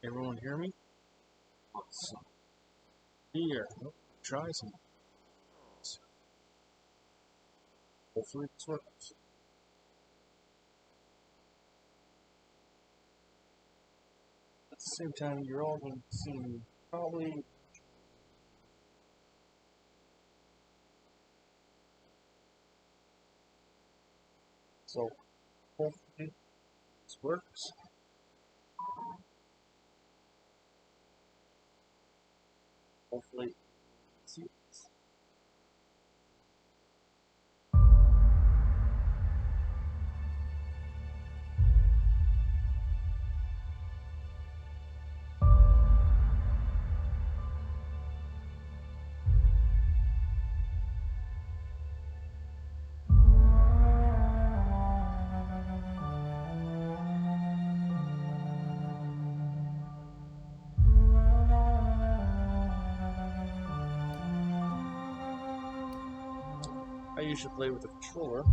Everyone hear me? Awesome. Here, try some. Hopefully this works. At the same time, you're all going to see me probably. So, hopefully this works. Hopefully, see it. I usually play with a controller.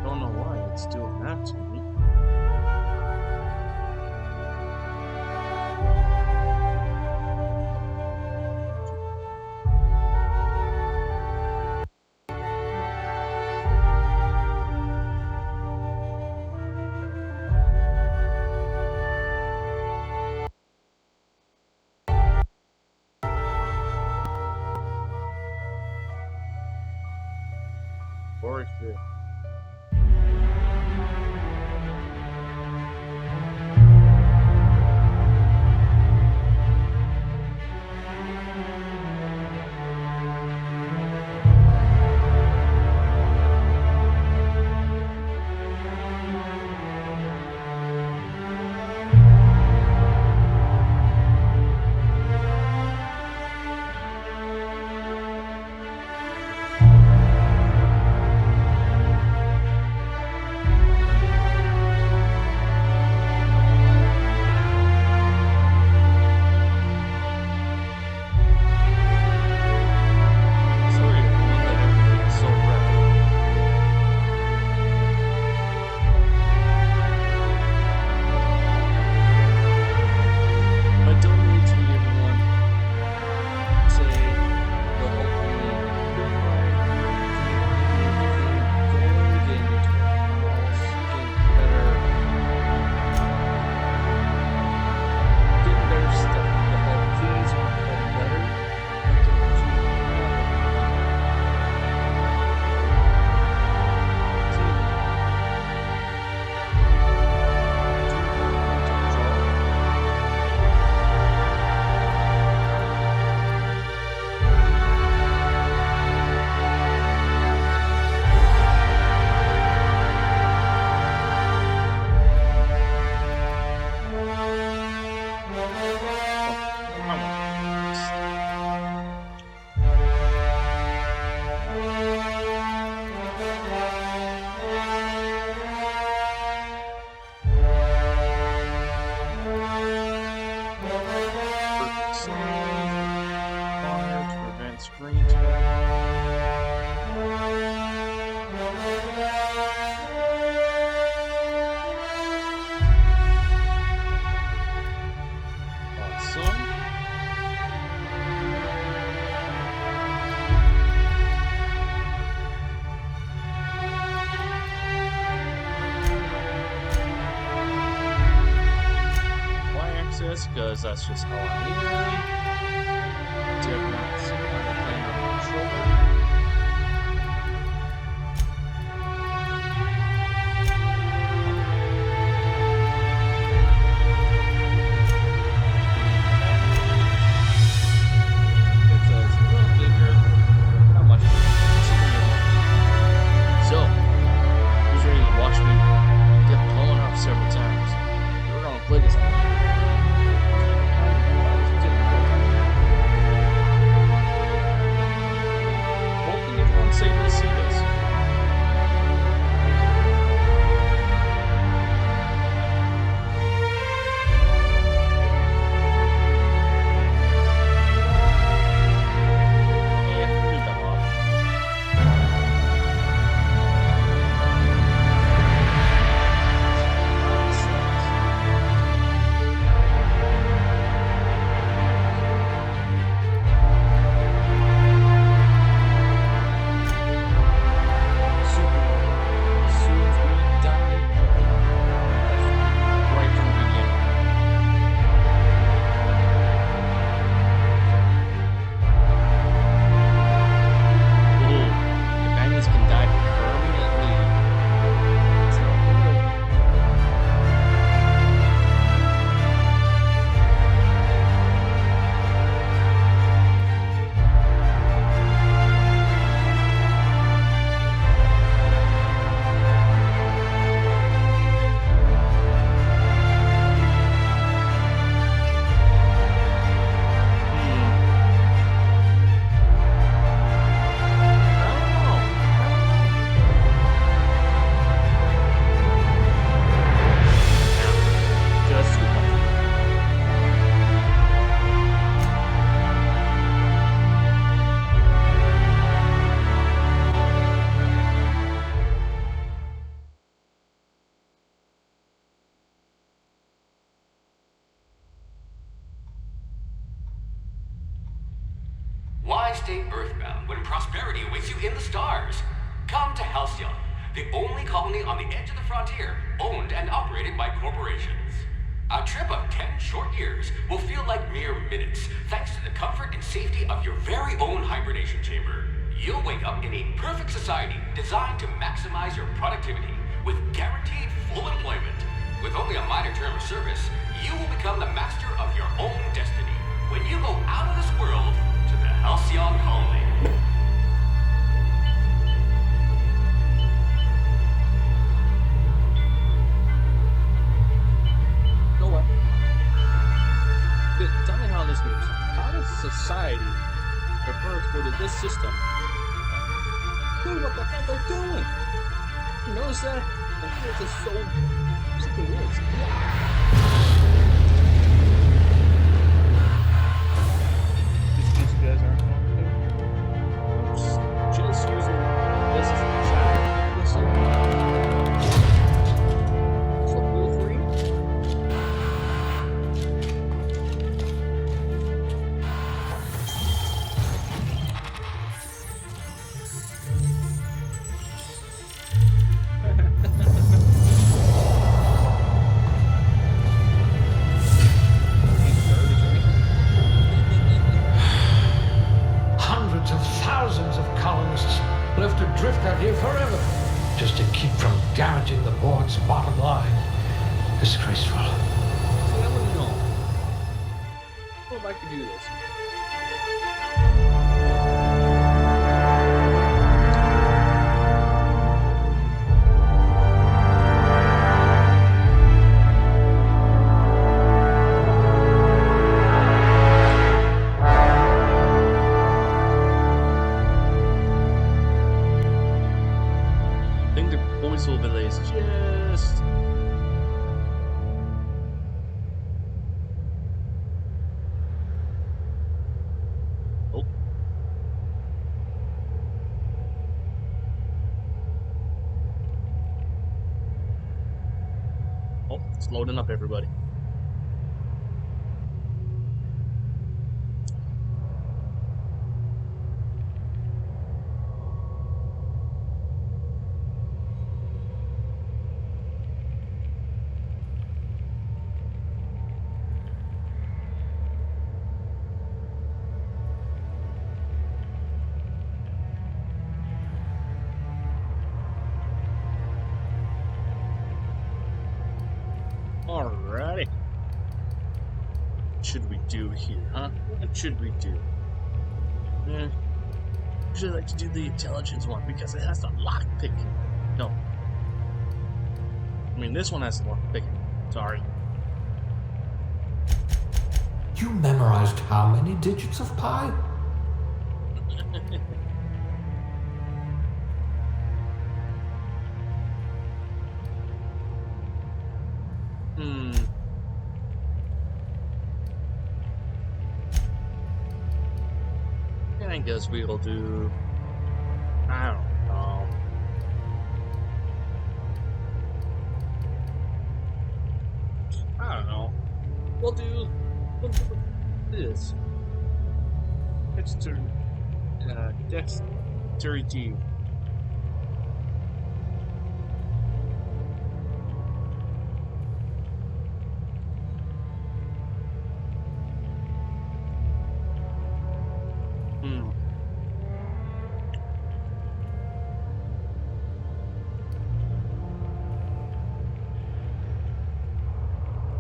Don't know why it's doing that to me. Or if you're screen awesome. Y-axis, because that's just how I am. Different playing on the controller. It says a little bigger, not much bigger. So, who's ready to watch me get blown up several times? We're gonna play this one. Why stay earthbound when prosperity awaits you in the stars? Come to Halcyon, the only colony on the edge of the frontier, owned and operated by corporations. A trip of 10 short years will feel like mere minutes, thanks to the comfort and safety of your very own hibernation chamber. You'll wake up in a perfect society designed to maximize your productivity with guaranteed full employment. With only a minor term of service, you will become the master of your own destiny when you go out of this world to the Halcyon colony. You know what? Tell me how this moves. How does society prepare for this system? Dude, what the hell they're doing? You notice that? The wheels are so... Look at the wheels. These guys aren't going to. Just using this as a shot. Listen. For wheel free. Hundreds of thousands of colonists left adrift out here forever, just to keep from damaging the board's bottom line. Disgraceful. See, I wouldn't know. What if I could do this? I think the voiceover delay is just... Oh. Oh, it's loading up, everybody. Alrighty. What should we do here, huh? What should we do? Usually like to do the intelligence one because it has the lock picking. No. I mean, this one has the lock picking. Sorry. You memorized how many digits of pi? I guess we'll do... I don't know. I don't know. We'll do this. Dexterity.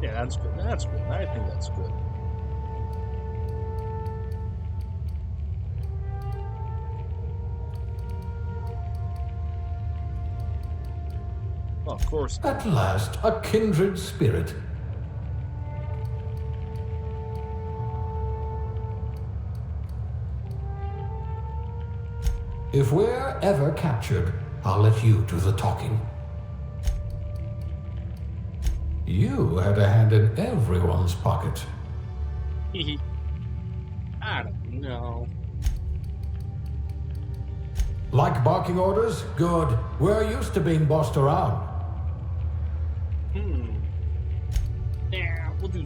Yeah, that's good. That's good. I think that's good. Well, of course. At last, a kindred spirit. If we're ever captured, I'll let you do the talking. You had a hand in everyone's pocket. I don't know. Like barking orders? Good. We're used to being bossed around. Yeah, we'll do.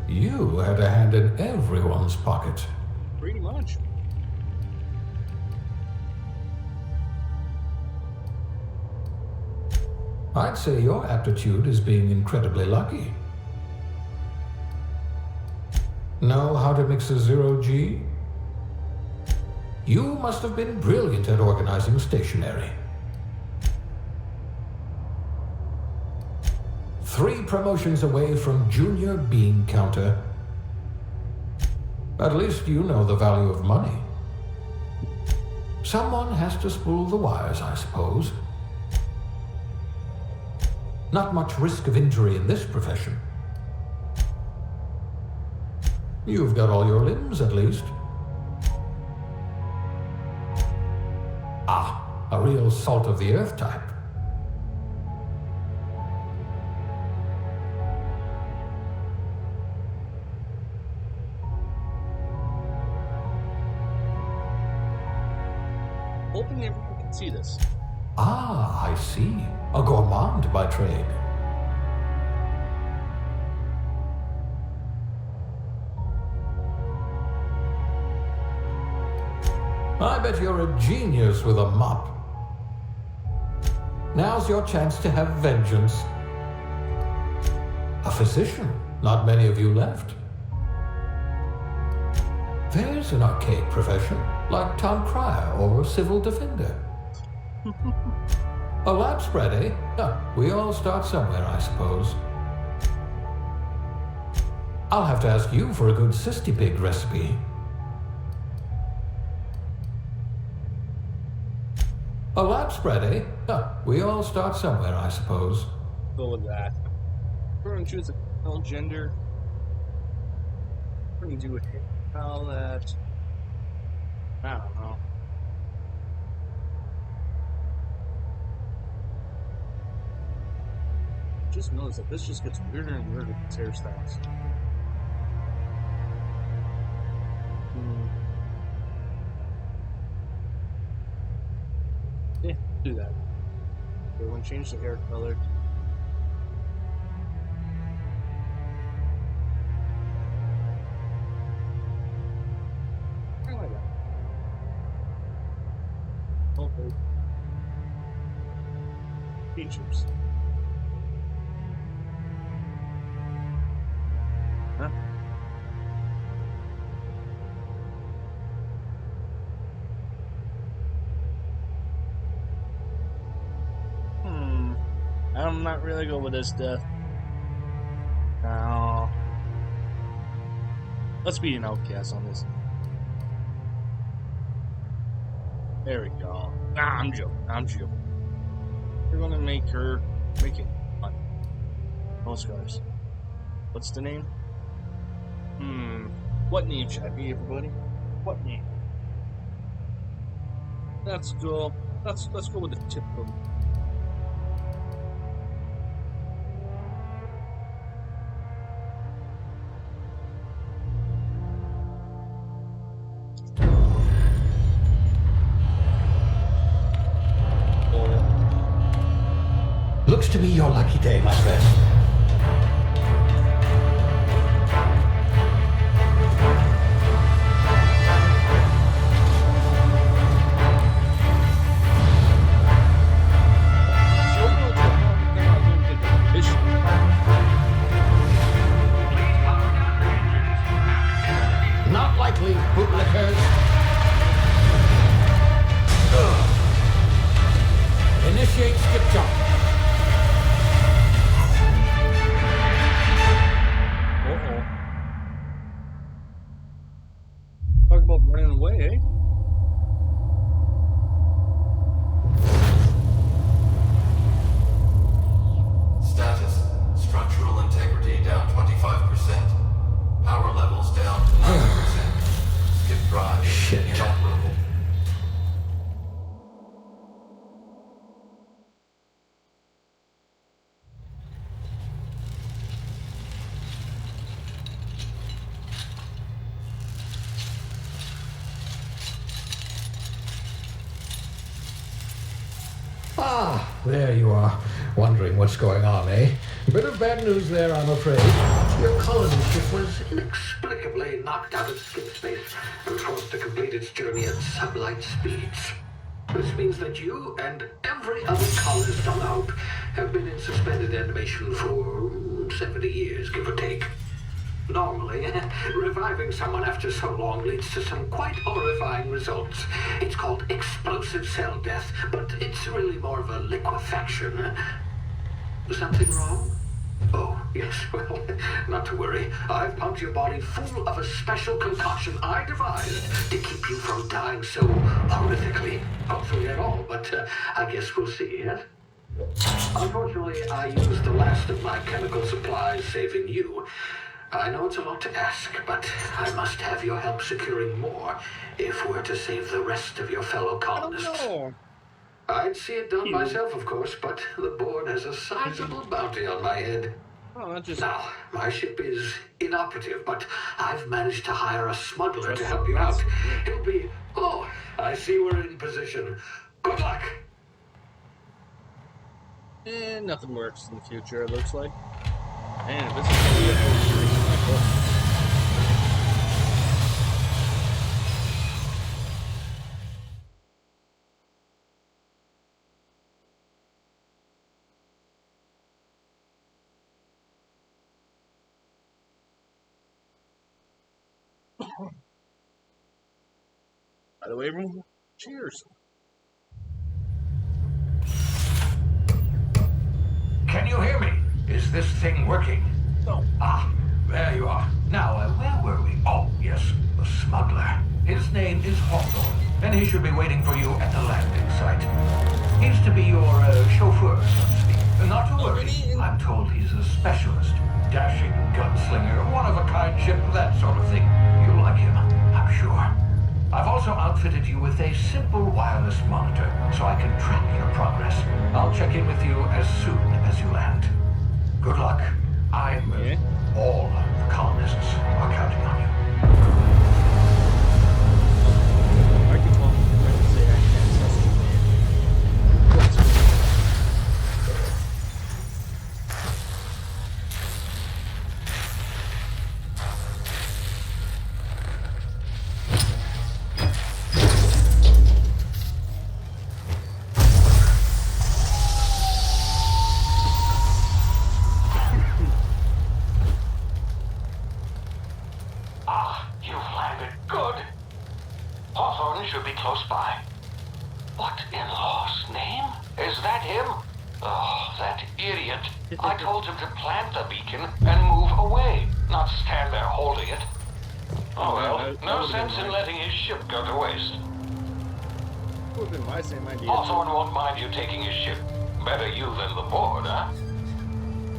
You had a hand in everyone's pocket. Pretty much. I'd say your aptitude is being incredibly lucky. Know how to mix a zero-G? You must have been brilliant at organizing stationery. 3 promotions away from junior bean counter. At least you know the value of money. Someone has to spool the wires, I suppose. Not much risk of injury in this profession. You've got all your limbs, at least. Ah, a real salt-of-the-earth type. Hoping everyone can see this. Ah, I see. A gourmand by trade. I bet you're a genius with a mop. Now's your chance to have vengeance. A physician. Not many of you left. There's an archaic profession, like town crier or civil defender. A lab spread, eh? We all start somewhere, I suppose. I'll have to ask you for a good cysty pig recipe. A lab spread, eh? We all start somewhere, I suppose. Go with that. We're going to choose a female gender. We're going to do a how that. I don't know. Just notice that this just gets weirder and weirder with these hairstyles. Yeah, do that. Everyone change the hair color. I like that. Okay. Features. Huh? I'm not really good with this stuff. No. Let's be an outcast on this. There we go. Nah, I'm joking. We're gonna make it fun. Postcards. What's the name? What name should I be, everybody? What name? Let's go. Let's go with the typical. Looks to me your lucky day, my friend. Not likely, bootlickers. Initiate skip jump. Talk about running away, eh? Status: structural integrity down 25%. Power levels down to 90%. Skip drive inoperable. Ah, there you are. Wondering what's going on, eh? Bit of bad news there, I'm afraid. Your colony ship was inexplicably knocked out of skip space. forced to complete its journey at sublight speeds. This means that you and every other colonist on Hope have been in suspended animation for 70 years, give or take. Normally, reviving someone after so long leads to some quite horrifying results. It's called explosive cell death, but it's really more of a liquefaction. Something wrong? Oh, yes, well, not to worry. I've pumped your body full of a special concoction I devised to keep you from dying so horrifically. Hopefully at all, but I guess we'll see, yes? Unfortunately, I used the last of my chemical supplies saving you. I know it's a lot to ask, but I must have your help securing more if we're to save the rest of your fellow colonists. I'd see it done myself, of course, but the board has a sizable bounty on my head. Now, my ship is inoperative, but I've managed to hire a smuggler to help you out. He'll be... Oh, I see we're in position. Good luck! And nothing works in the future, it looks like. Man, this is gonna be a whole By the way, everyone, cheers. Can you hear me? Is this thing working? No. Ah, there you are. Now, where were we? Oh, yes, the smuggler. His name is Hawthorne, and he should be waiting for you at the landing site. He's to be your chauffeur, so to speak. Not to worry, I'm told he's a specialist. Dashing gunslinger, one-of-a-kind ship, that sort of thing. You'll like him, I'm sure. I've also outfitted you with a simple wireless monitor, so I can track your progress. I'll check in with you as soon as you land. Good luck. All the colonists are counting on you. I can say I can't trust you, man. What's Should be close by. What in law's name? Is that him? Oh, that idiot. I told him to plant the beacon and move away, not stand there holding it. Oh well, no sense in letting his ship go to waste. Would have been my same idea. Hawthorne won't mind you taking his ship. Better you than the board, huh?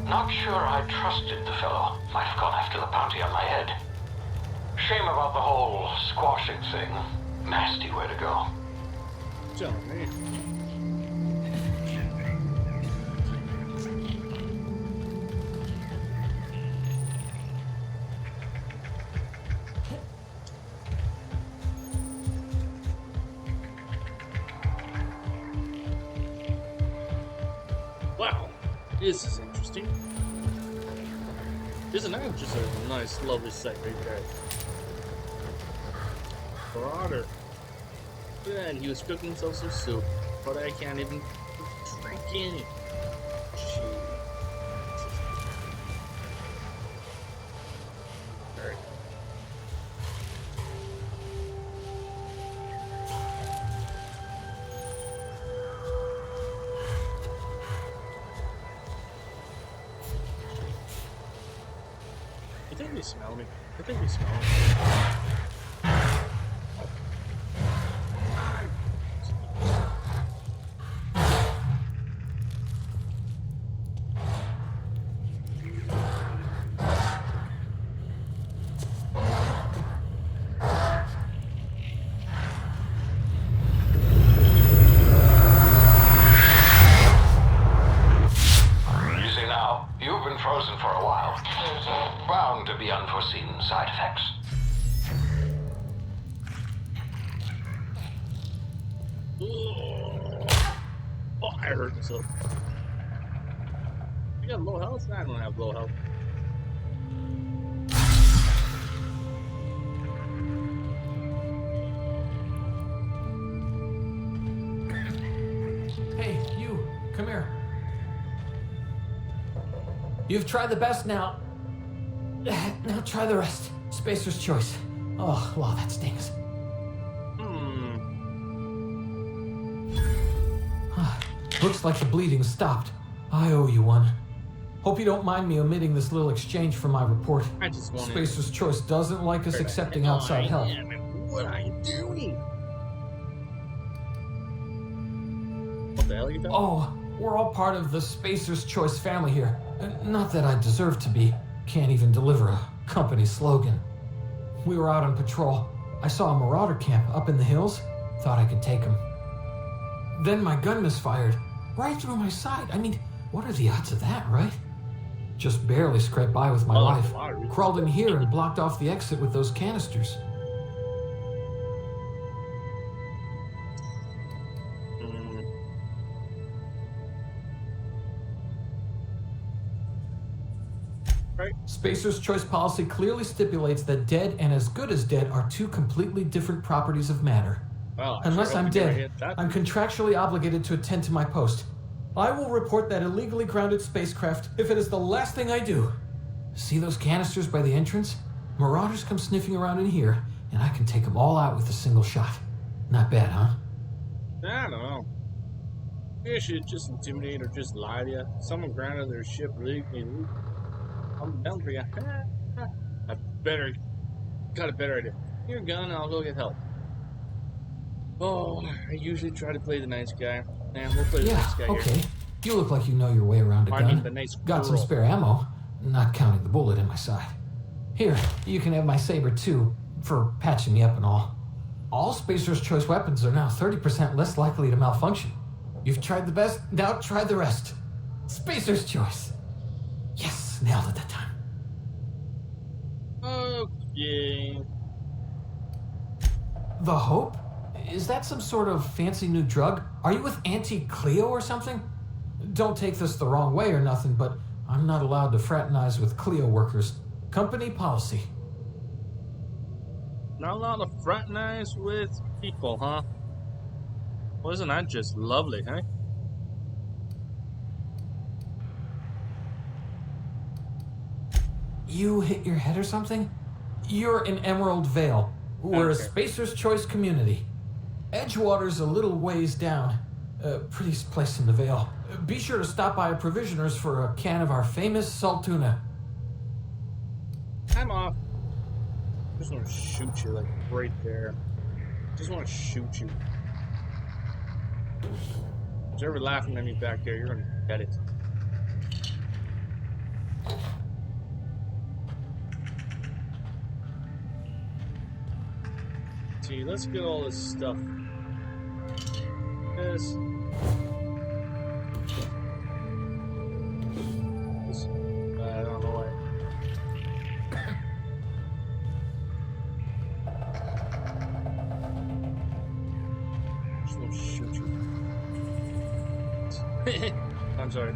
Not sure I trusted the fellow. Might have gone after the bounty on my head. Shame about the whole squashing thing. Nasty way to go. Tell me. Wow, this is interesting. Isn't that just a nice, lovely sight right there? Broader. And he was cooking himself some soup, but I can't even drink any. Jeez. Alright. I think they smell me. I think they smell me. Frozen for a while. There's bound to be unforeseen side effects. Oh, I hurt myself. You got low health? I don't have low health. You've tried the best now. Now try the rest. Spacer's choice. Oh, wow, that stings. Looks like the bleeding stopped. I owe you one. Hope you don't mind me omitting this little exchange from my report. I just want Spacer's choice doesn't like us accepting outside help. What are you doing? What the hell are you doing? Oh, we're all part of the Spacer's Choice family here. Not that I deserve to be. Can't even deliver a company slogan. We were out on patrol. I saw a marauder camp up in the hills. Thought I could take him. Then my gun misfired. Right through my side. I mean, what are the odds of that, right? Just barely scraped by with my life. Crawled in here and blocked off the exit with those canisters. Right. Spacer's Choice policy clearly stipulates that dead and as good as dead are two completely different properties of matter. Well, Unless I'm dead, I'm contractually obligated to attend to my post. I will report that illegally grounded spacecraft if it is the last thing I do. See those canisters by the entrance? Marauders come sniffing around in here, and I can take them all out with a single shot. Not bad, huh? I don't know. Maybe I should just intimidate or just lie to you. Someone grounded their ship legally. I'm down for you. I got a better idea. Your gun, and I'll go get help. Oh, I usually try to play the nice guy. And we'll play the nice guy okay. here. You look like you know your way around a gun. I mean, the nice Got some girl. spare ammo, not counting the bullet in my side. Here, you can have my saber too, for patching me up and all. All Spacer's Choice weapons are now 30% less likely to malfunction. You've tried the best, now try the rest. Spacer's Choice. Yes, nailed it that time. Okay. The Hope? Is that some sort of fancy new drug? Are you with Auntie Cleo or something? Don't take this the wrong way or nothing, but I'm not allowed to fraternize with Cleo workers. Company policy. Not allowed to fraternize with people, huh? Wasn't that just lovely, huh? You hit your head or something? You're in Emerald Vale. We're a Spacer's Choice community. Edgewater's a little ways down. Prettiest place in the Vale. Be sure to stop by a provisioner's for a can of our famous salt tuna. I'm off. I just want to shoot you, like, right there. Just want to shoot you. If you're ever laughing at me back there, you're gonna get it. See, let's get all this stuff. This. I don't know why. Just want to shoot you. I'm sorry.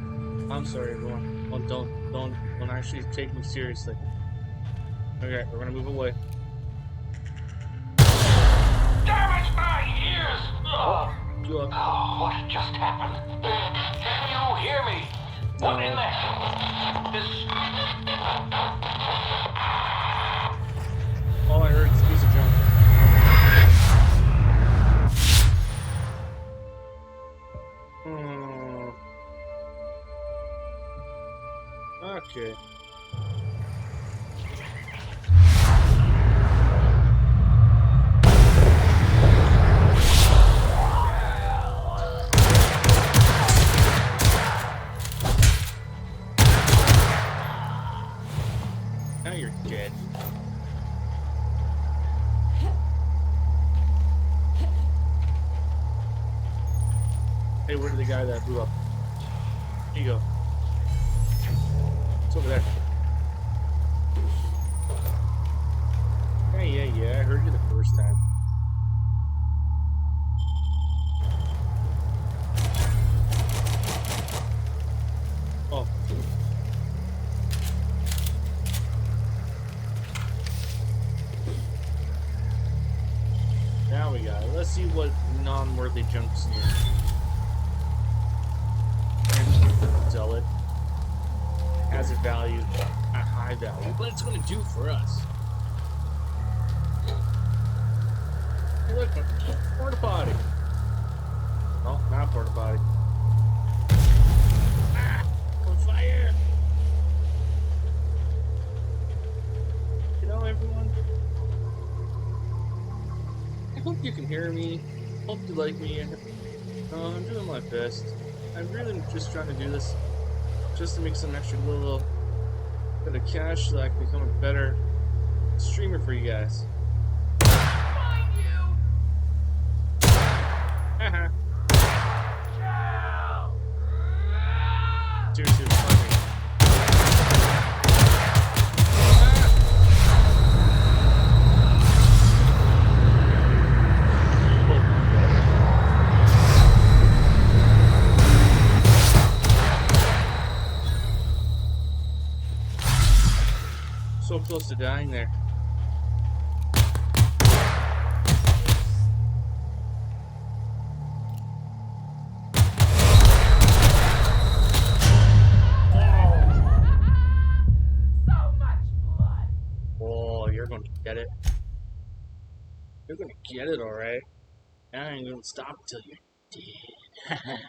I'm sorry, everyone. Don't actually take me seriously. Okay, we're gonna move away. Damage my ears! Oh, what just happened? Can you hear me? What in the hell? This... All I heard is a piece of junk. Okay. Now you're dead. Hey, where did the guy that blew up? Here you go. It's over there. Yeah, I heard you the first time. Oh. Now we got it. Let's see what non-worthy junk's in here. Sell it. Had has a value, a high value, but it's going to do for us. Hey, look, porta potty. Oh, not porta potty. Ah, on fire! You know, everyone, I hope you can hear me. Hope you like me. I'm doing my best. I'm really just trying to do this just to make some extra little bit of cash so I can become a better streamer for you guys. Find you! Haha. Cow! Seriously, it's funny. So close to dying there. So much blood! Oh, you're gonna get it. You're gonna get it, alright. I ain't gonna stop till you're dead.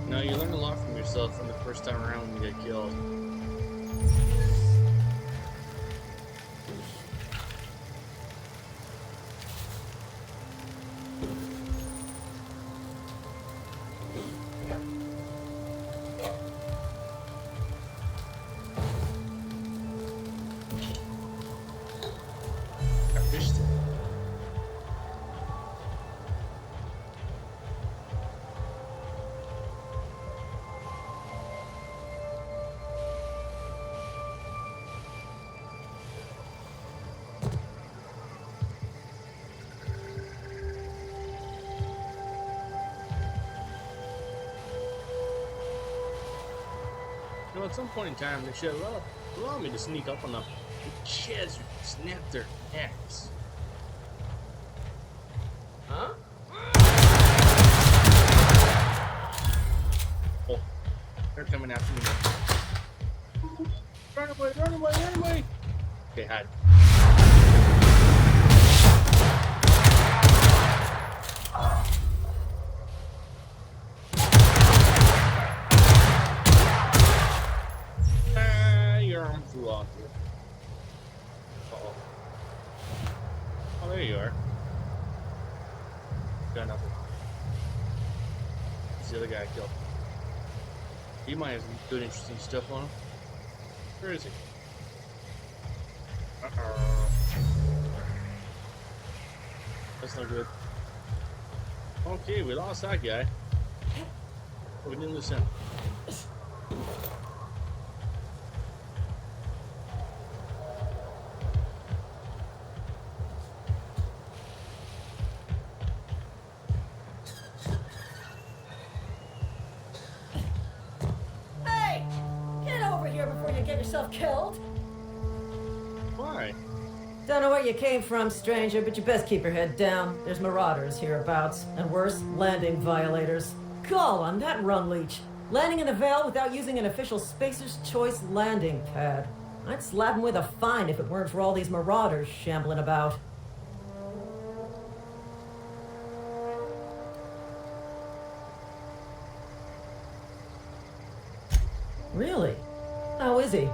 No, you learn a lot from yourself from the first time around when you get killed. Got fish stick. You know, at some point in time, they should allow me to sneak up on them. The kids would snap their necks. Huh? Oh, they're coming after me now. Run away, run away, run away! Okay, hide. Your arm flew off here. Uh-oh. Oh, there you are. Got nothing. It's the other guy I killed. He might have some good, interesting stuff on him. Where is he? Uh-oh. That's not good. Okay, we lost that guy. But we didn't lose him. Hey! Get over here before you get yourself killed! Why? Don't know where you came from, stranger, but you best keep your head down. There's marauders hereabouts, and worse, landing violators. Call on that rung leech. Landing in the Vale without using an official Spacer's Choice landing pad. I'd slap him with a fine if it weren't for all these marauders shambling about. Really? How is he?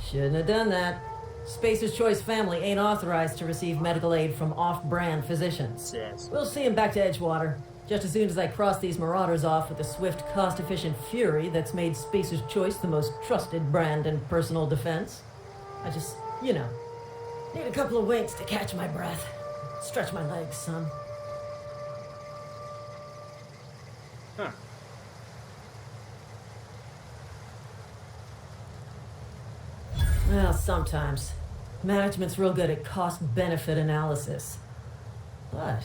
Shouldn't have done that. Spacer's Choice family ain't authorized to receive medical aid from off-brand physicians. Yes. We'll see him back to Edgewater. Just as soon as I cross these marauders off with the swift, cost-efficient fury that's made Spacer's Choice the most trusted brand in personal defense, I just, need a couple of winks to catch my breath. Stretch my legs, son. Huh. Well, sometimes. Management's real good at cost-benefit analysis. But,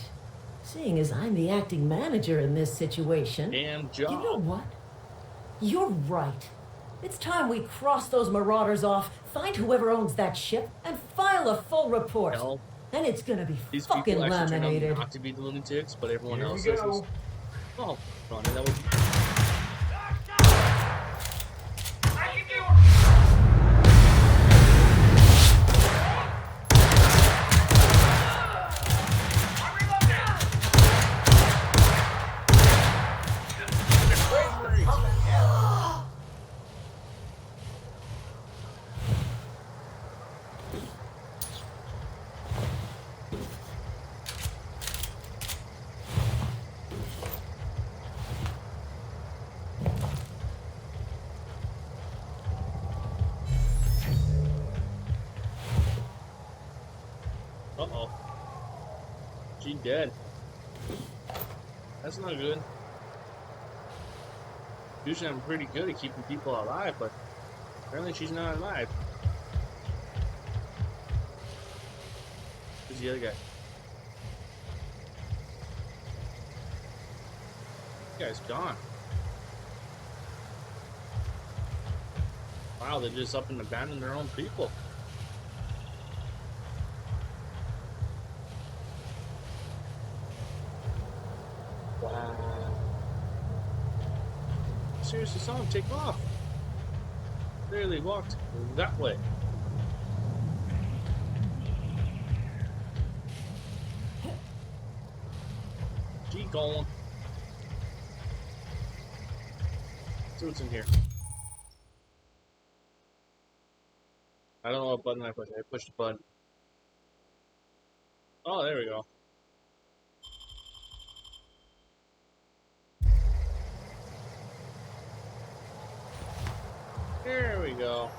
seeing as I'm the acting manager in this situation... Damn job. You know what? You're right. It's time we cross those marauders off, find whoever owns that ship, and file a full report. Hell, And it's gonna be these fucking people actually turn out laminated. not to be the lunatics, but everyone Here else we is. go. Oh, Ronnie, that was... Uh-oh. She dead. That's not good. Usually I'm pretty good at keeping people alive, but apparently she's not alive. Who's the other guy? This guy's gone. Wow, they just up and abandoned their own people. Wow. Seriously, saw him take off. Clearly walked that way. Keep going. See what's in here. I don't know what button I pushed. I pushed the button. Oh, there we go. There we go.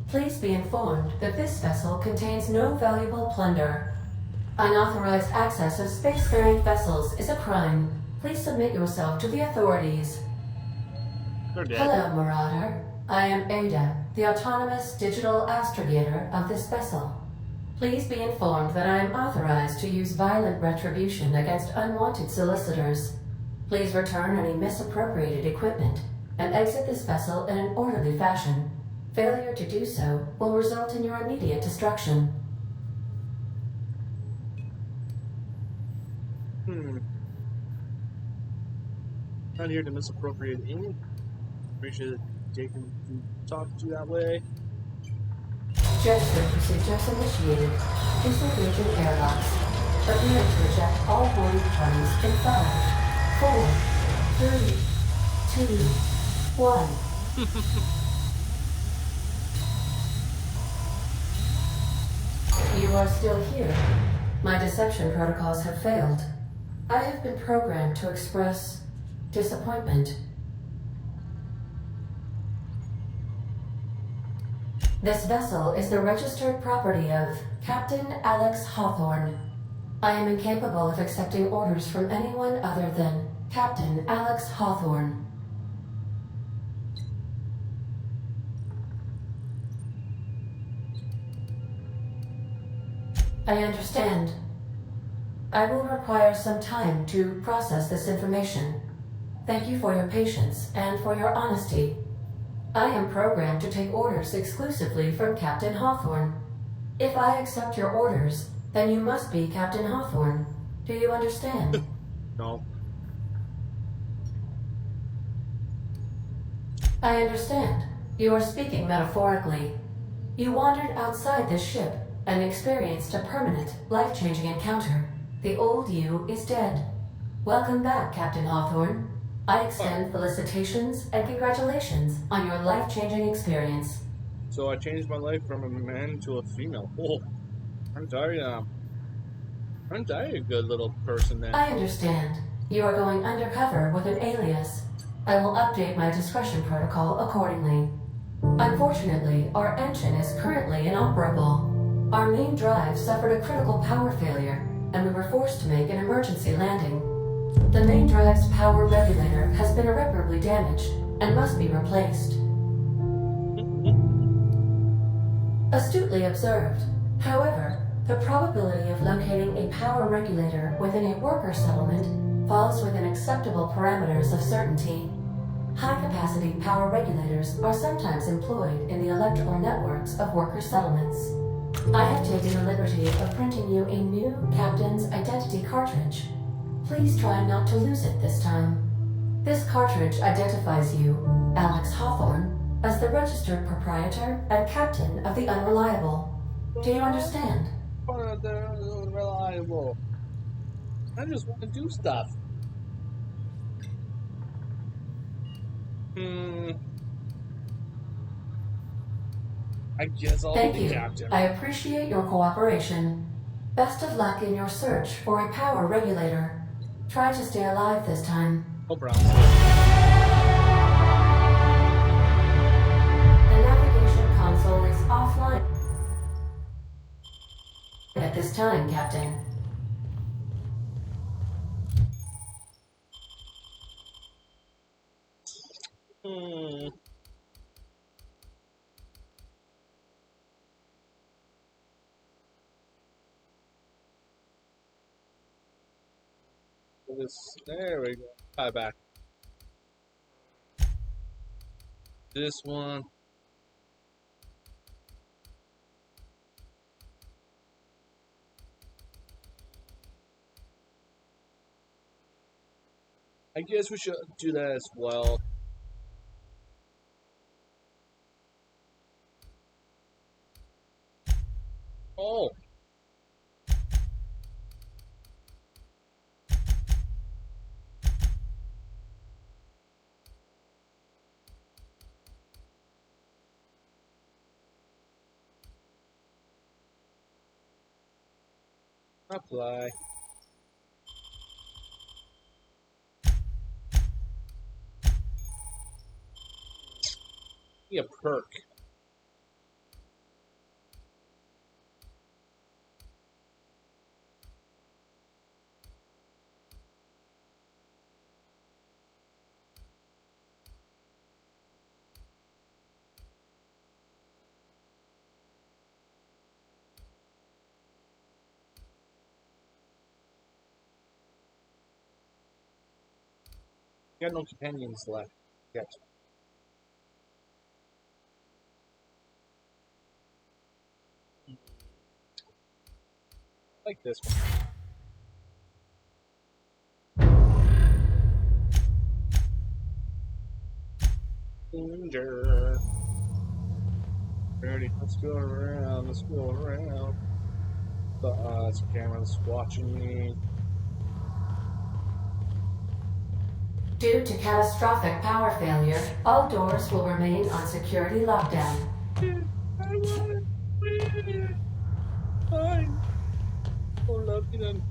Please be informed that this vessel contains no valuable plunder. Unauthorized access of spacefaring vessels is a crime. Please submit yourself to the authorities. They're dead. Hello, Marauder. I am Ada, the autonomous digital astrogator of this vessel. Please be informed that I am authorized to use violent retribution against unwanted solicitors. Please return any misappropriated equipment and exit this vessel in an orderly fashion. Failure to do so will result in your immediate destruction. Not here to misappropriate any. Pretty sure that Jake can talk to you that way. Gesture procedures initiated. Disengaging airlocks. Preparing to eject all boarding parties in 5, 4, 3, 2, 1. You are still here. My deception protocols have failed. I have been programmed to express disappointment. This vessel is the registered property of Captain Alex Hawthorne. I am incapable of accepting orders from anyone other than Captain Alex Hawthorne. I understand. I will require some time to process this information. Thank you for your patience and for your honesty. I am programmed to take orders exclusively from Captain Hawthorne. If I accept your orders, then you must be Captain Hawthorne. Do you understand? No. I understand. You are speaking metaphorically. You wandered outside this ship and experienced a permanent, life-changing encounter. The old you is dead. Welcome back, Captain Hawthorne. I extend felicitations and congratulations on your life-changing experience. So I changed my life from a man to a female. Oh, Aren't I a good little person then? I understand. You are going undercover with an alias. I will update my discretion protocol accordingly. Unfortunately, our engine is currently inoperable. Our main drive suffered a critical power failure, and we were forced to make an emergency landing. The main drive's power regulator has been irreparably damaged and must be replaced. Astutely observed. However, the probability of locating a power regulator within a worker settlement falls within acceptable parameters of certainty. High-capacity power regulators are sometimes employed in the electrical networks of worker settlements. I have taken the liberty of printing you a new Captain's Identity cartridge. Please try not to lose it this time. This cartridge identifies you, Alex Hawthorne, as the registered proprietor and captain of the Unreliable. Do you understand? Unreliable. I just want to do stuff. I guess I'll Thank be the you. captain. I appreciate your cooperation. Best of luck in your search for a power regulator. Try to stay alive this time. Oh, Brown. The navigation console is offline at this time, Captain. There we go. Hi, back. This one. I guess we should do that as well. Oh. Apply. Be a perk. Got no companions left yet. Like this one. Danger. Ready, let's go around, let's go around. It's cameras watching me. Due to catastrophic power failure, all doors will remain on security lockdown. I want it. Fine. Oh, lovely then.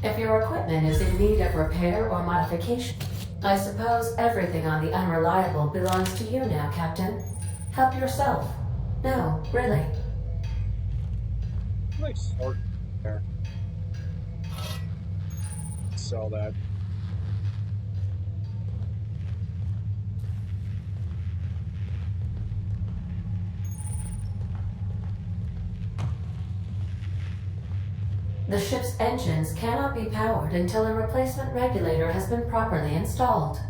If your equipment is in need of repair or modification, I suppose everything on the Unreliable belongs to you now, Captain. Help yourself. No, really. Nice sword there. Sell that. The ship's engines cannot be powered until a replacement regulator has been properly installed.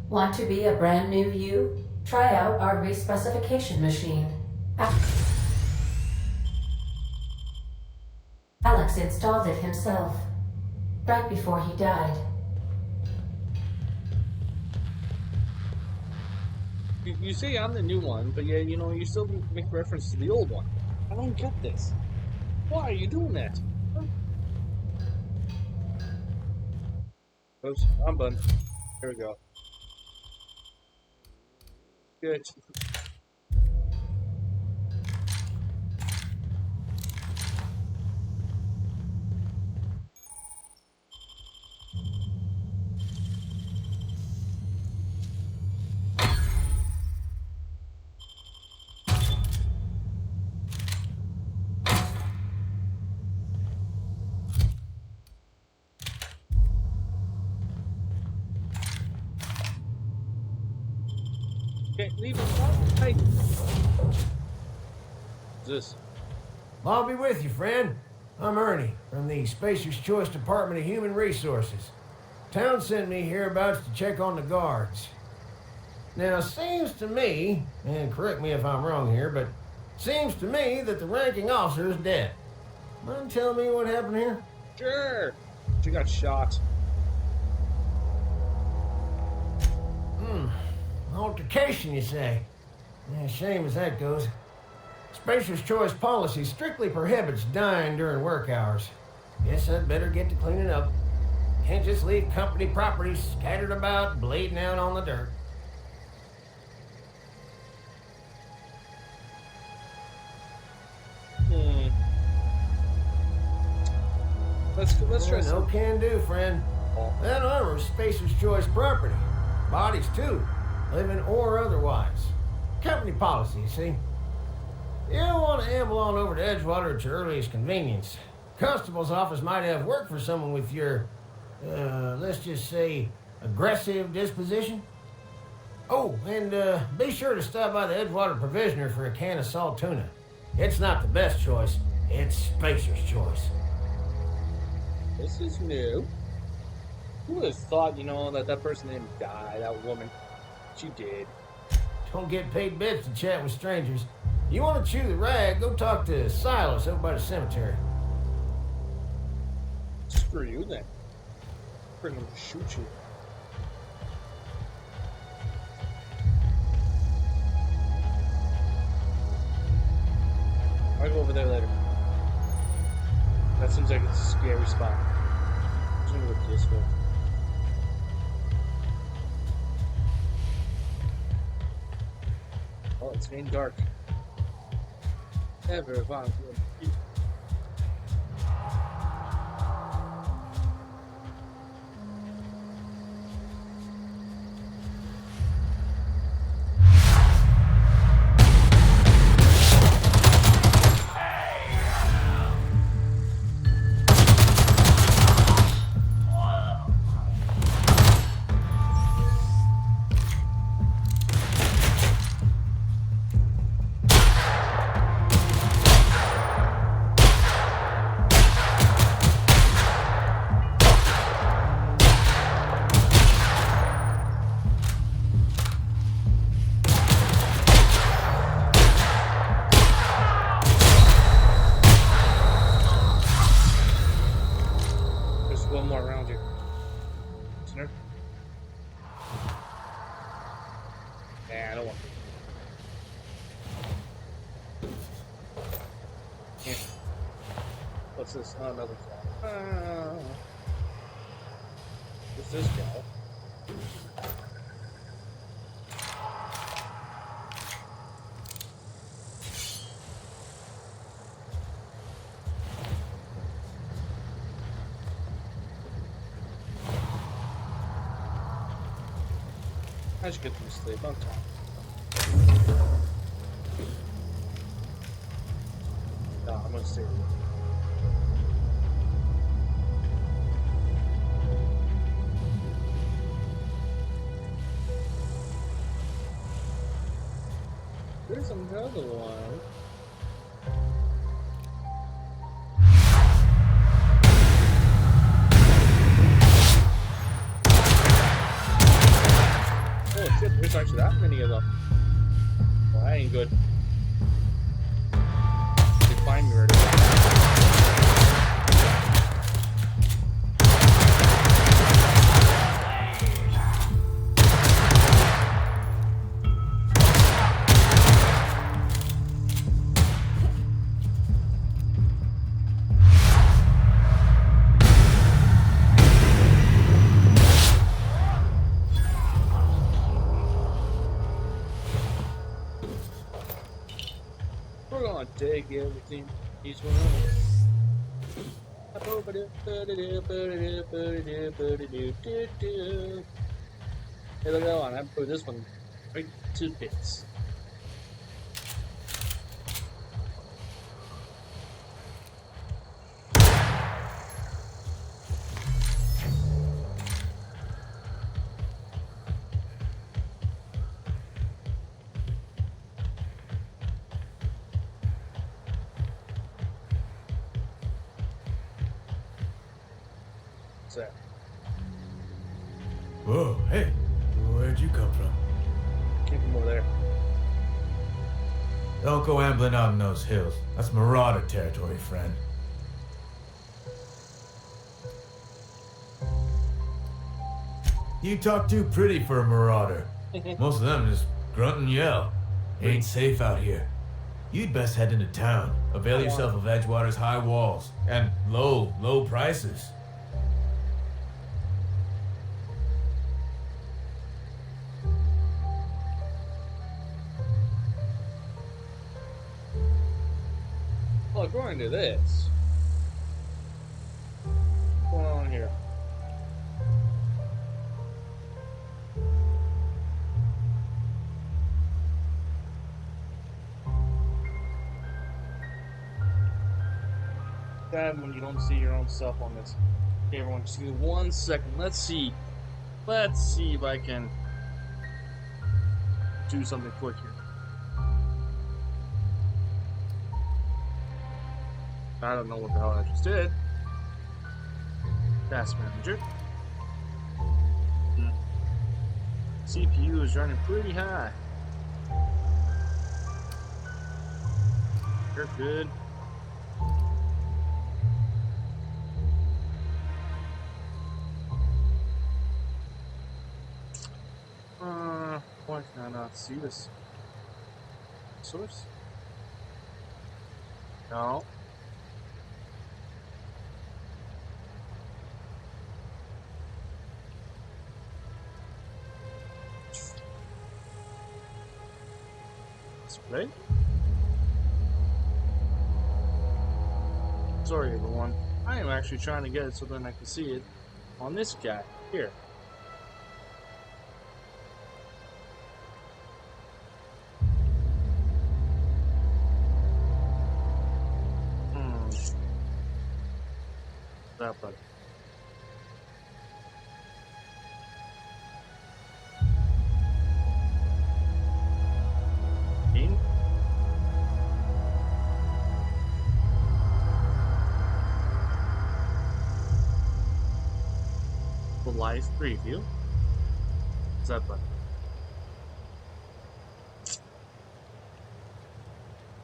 Want to be a brand new you? Try out our respecification machine. Alex installed it himself, right before he died. You say I'm the new one, but yeah, you still make reference to the old one. I don't get this. Why are you doing that? Oops, I'm button. Here we go. Good. Okay, leave us alone. Hey. What's this? I'll be with you, friend. I'm Ernie from the Spacer's Choice Department of Human Resources. Town sent me hereabouts to check on the guards. Now, seems to me, and correct me if I'm wrong here, but seems to me that the ranking officer is dead. Mind telling me what happened here? Sure. She got shot. Altercation, you say? Yeah, shame as that goes. Spacer's Choice policy strictly prohibits dying during work hours. Guess I'd better get to cleaning up. Can't just leave company property scattered about, bleeding out on the dirt. Let's try No some. can do, friend. That armor's Spacer's Choice property. Bodies, too. Living or otherwise. Company policy, you see. You don't want to amble on over to Edgewater at your earliest convenience. Constable's office might have work for someone with your, let's just say, aggressive disposition. Oh, and be sure to stop by the Edgewater Provisioner for a can of salt tuna. It's not the best choice. It's Spacer's Choice. This is new. Who would have thought, that person didn't die, that woman? She did. Don't get paid bits to chat with strangers. You want to chew the rag, go talk to Silas over by the cemetery. Screw you then. Bring him to shoot you. I'll go over there later. That seems like it's a scary spot. I'm gonna go this way. Oh, it's getting dark. Everyone. One more around here. Listener? Nah, I don't want to. Yeah. What's this? Oh, another gal. What's this gal? I should get them to sleep on time. No, I'm gonna stay here. There's another one. Oh shit, there's actually that many of them. Well, that ain't good. They find me right away. team. Each one of them. Hey, look on. I put this one right to bits. What's that? Whoa, hey, where'd you come from? Came from over there. Don't go ambling out in those hills. That's marauder territory, friend. You talk too pretty for a marauder. Most of them just grunt and yell. Ain't safe out here. You'd best head into town. Avail yourself of Edgewater's high walls and low prices. Well, according to this, what's going on here? Bad when you don't see your own stuff on this. Okay, everyone, just give me 1 second. Let's see if I can do something quick here. I don't know what the hell I just did. Task manager. CPU is running pretty high. You're good. Why can I not see this source? No. Display. Sorry, everyone. I am actually trying to get it so then I can see it on this guy here. That button. The live preview. What's that button?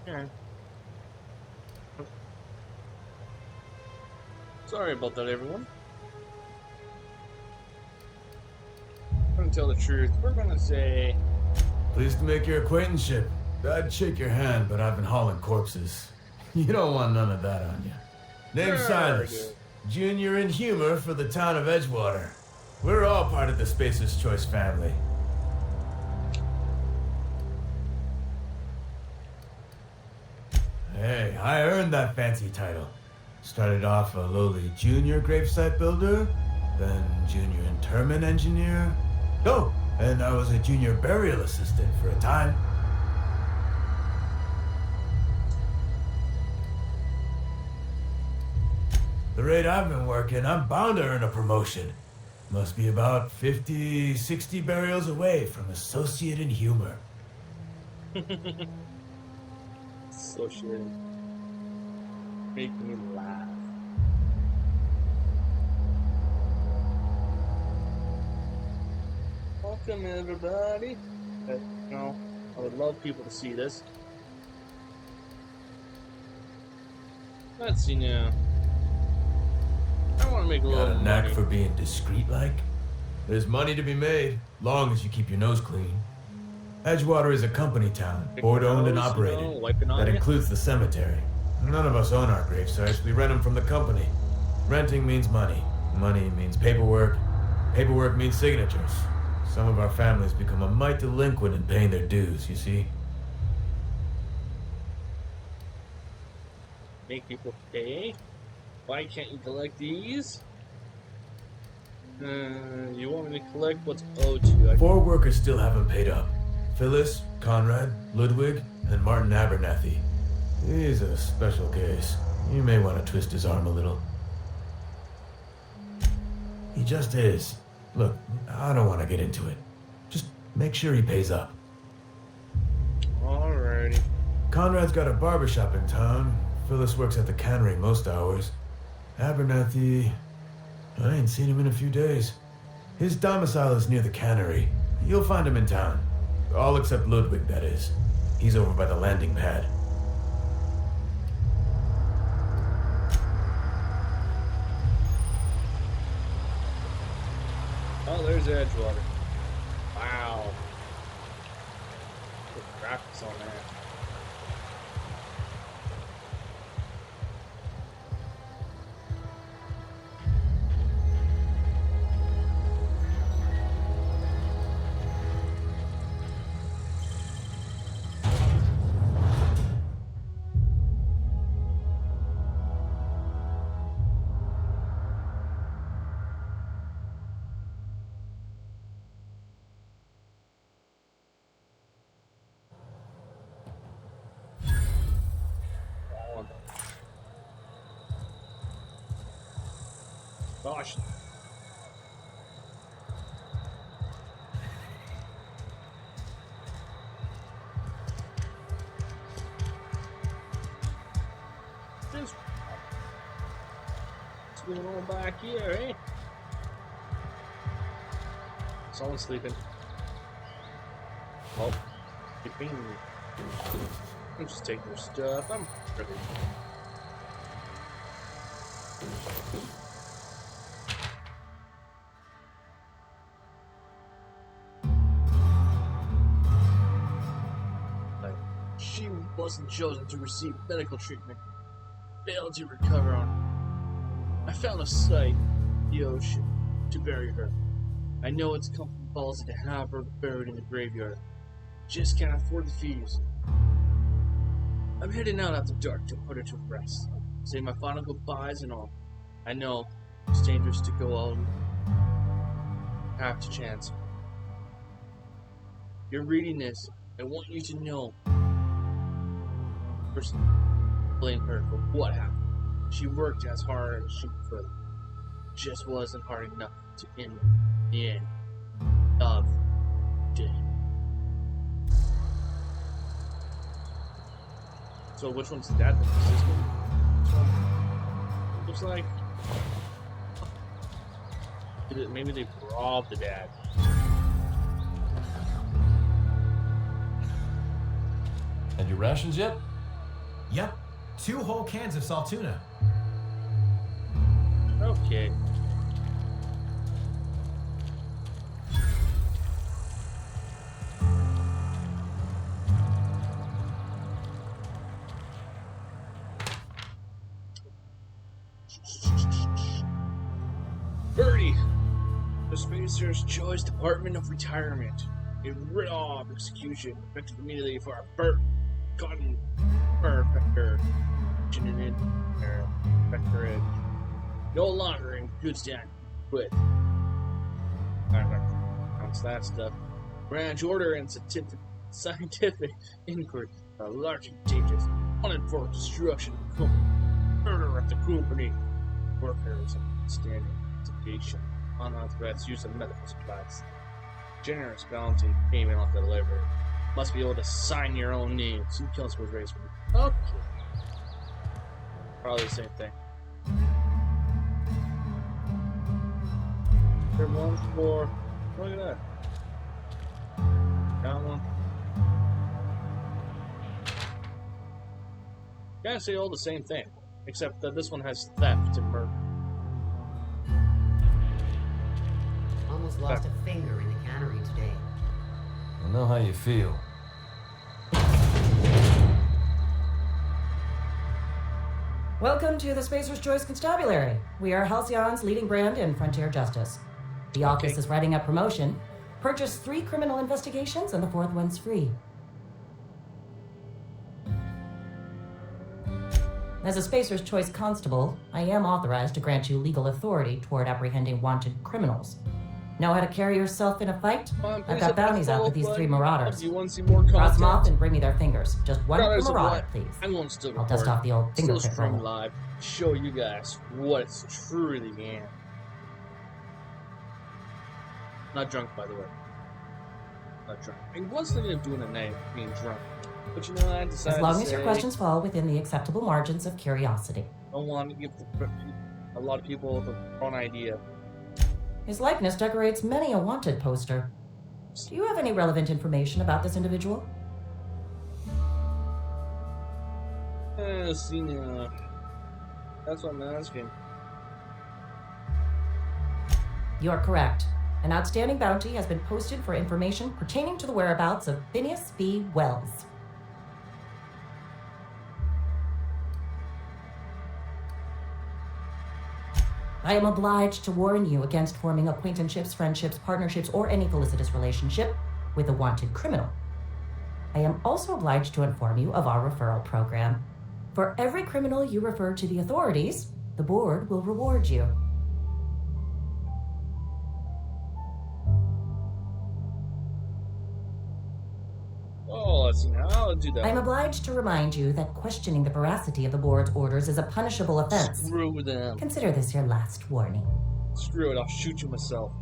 Okay. Sorry about that, everyone. I'm gonna tell the truth. We're gonna say... Pleased to make your acquaintanceship. I'd shake your hand, but I've been hauling corpses. You don't want none of that on you. Name's Silas. Junior in humor for the town of Edgewater. We're all part of the Spacer's Choice family. Hey, I earned that fancy title. Started off a lowly junior gravesite builder, then junior interment engineer. Oh, and I was a junior burial assistant for a time. The rate I've been working, I'm bound to earn a promotion. Must be about 50, 60 burials away from associate in humor. Associate. Make me laugh. Welcome, everybody. You know, I would love people to see this. Let's see now. I want to make a Got little a knack money. for being discreet like? There's money to be made, long as you keep your nose clean. Edgewater is a company town, board-owned and operated. That includes the cemetery. None of us own our grave sites. We rent them from the company. Renting means money. Money means paperwork. Paperwork means signatures. Some of our families become a mite delinquent in paying their dues, you see? make people pay? Why can't you collect these? You want me to collect what's owed to you? 4 workers still haven't paid up. Phyllis, Conrad, Ludwig, and Martin Abernathy. He's a special case. You may want to twist his arm a little. He just is. Look, I don't want to get into it. Just make sure he pays up. Alrighty. Conrad's got a barbershop in town. Phyllis works at the cannery most hours. Abernathy... I ain't seen him in a few days. His domicile is near the cannery. You'll find him in town. All except Ludwig, that is. He's over by the landing pad. Oh, there's Edgewater. Wow. Good graphics on that. Gosh. What's going on back here, eh? Someone's sleeping. Oh, sleeping. I'm just taking their stuff. I'm ready. She wasn't chosen to receive medical treatment. Failed to recover on. I found a site, the ocean, to bury her. I know it's company policy to have her buried in the graveyard. Just can't afford the fees. I'm heading out after dark to put her to rest. Say my final goodbyes and all. I know it's dangerous to go out. Have to chance. You're reading this. I want you to know. First, blame her for what happened. She worked as hard as she could. Just wasn't hard enough to end the end of the day. So which one's the dad? This one? This one looks like maybe they robbed the dad. And your rations yet? Yep. 2 whole cans of salt tuna. Okay. Birdie! The Spacer's Choice Department of Retirement. A writ-off execution effective immediately for a cotton perfecter. No longer in good stand. Quit. Bounce that stuff. Branch order and scientific inquiry are largely contagious. Wanted for destruction of the company. Murder of the company. Workers standing investigation. Unauthorized use of medical supplies. Generous bounty payment off the delivery. Must be able to sign your own name. Some constables race for me. Okay. Probably the same thing. There one more. Look at that. Got one. Gotta say all the same thing, except that this one has theft and murder. Almost lost a finger in the cannery today. I know how you feel. Welcome to the Spacer's Choice Constabulary. We are Halcyon's leading brand in frontier justice. The office is writing up promotion. Purchase 3 criminal investigations and the 4th one's free. As a Spacer's Choice Constable, I am authorized to grant you legal authority toward apprehending wanted criminals. Know how to carry yourself in a fight? I've got bounties out for these 3 marauders. You want to see more content? Cross them off and bring me their fingers. Just one per Regardless of marauder, what, please. I'm going to still I'll record. test off the old Still fingerprint stream roll. live. Show you guys what it's truly am. Not drunk, by the way. Not drunk. I was thinking of doing a night being drunk. But you know, I decided As long to as your say, questions fall within the acceptable margins of curiosity. I don't want to give a lot of people the wrong idea. His likeness decorates many a wanted poster. Do you have any relevant information about this individual? See, that's what I'm asking. You are correct. An outstanding bounty has been posted for information pertaining to the whereabouts of Phineas B. Wells. I am obliged to warn you against forming acquaintanceships, friendships, partnerships, or any felicitous relationship with a wanted criminal. I am also obliged to inform you of our referral program. For every criminal you refer to the authorities, the board will reward you. Oh, let's see now. I'll do that. I am obliged to remind you that questioning the veracity of the board's orders is a punishable offense. Screw them. Consider this your last warning. Screw it, I'll shoot you myself.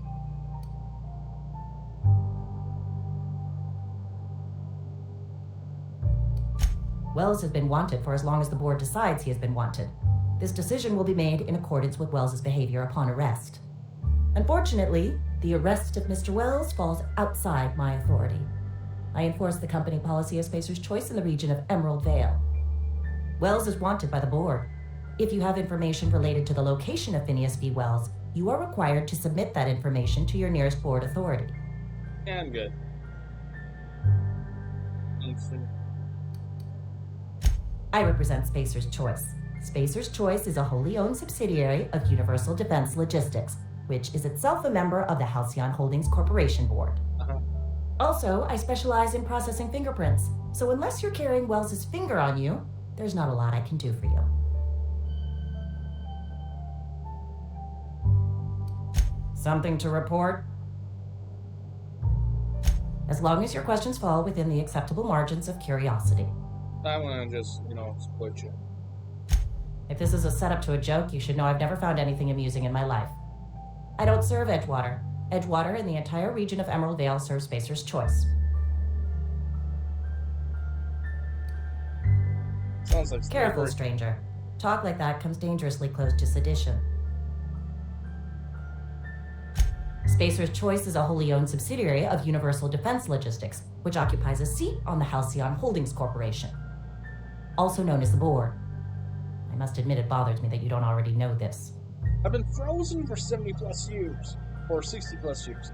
Wells has been wanted for as long as the board decides he has been wanted. This decision will be made in accordance with Wells's behavior upon arrest. Unfortunately, the arrest of Mr. Wells falls outside my authority. I enforce the company policy of Spacer's Choice in the region of Emerald Vale. Wells is wanted by the board. If you have information related to the location of Phineas B. Wells, you are required to submit that information to your nearest board authority. Yeah, I'm good. I represent Spacer's Choice. Spacer's Choice is a wholly owned subsidiary of Universal Defense Logistics, which is itself a member of the Halcyon Holdings Corporation Board. Also, I specialize in processing fingerprints, so unless you're carrying Wells's finger on you, there's not a lot I can do for you. Something to report? As long as your questions fall within the acceptable margins of curiosity. I want to just, exploit you. If this is a setup to a joke, you should know I've never found anything amusing in my life. I don't serve Edgewater. Edgewater and the entire region of Emerald Vale serves Spacer's Choice. Sounds like Careful, stranger. Talk like that comes dangerously close to sedition. Spacer's Choice is a wholly owned subsidiary of Universal Defense Logistics, which occupies a seat on the Halcyon Holdings Corporation, also known as the Board. I must admit it bothers me that you don't already know this. I've been frozen for 70 plus years, or 60 plus years.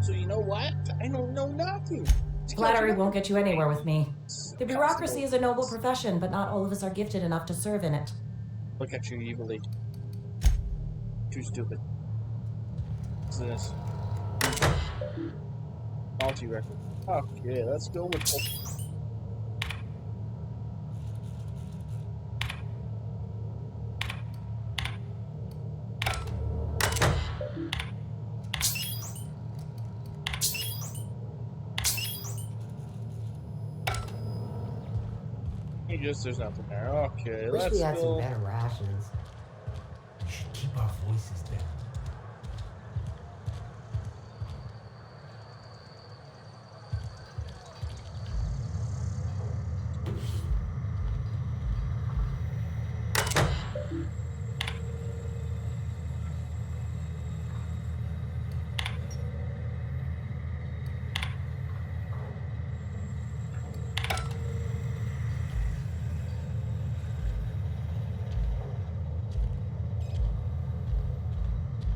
So you know what? I don't know nothing. Flattery won't get you anywhere with me. The bureaucracy is a noble profession, but not all of us are gifted enough to serve in it. Look at you evilly. Too stupid. What's this? Multi-record. Okay, let's go with... There's nothing there. Okay, Wish let's we had go. some better rations. We should keep our voices down.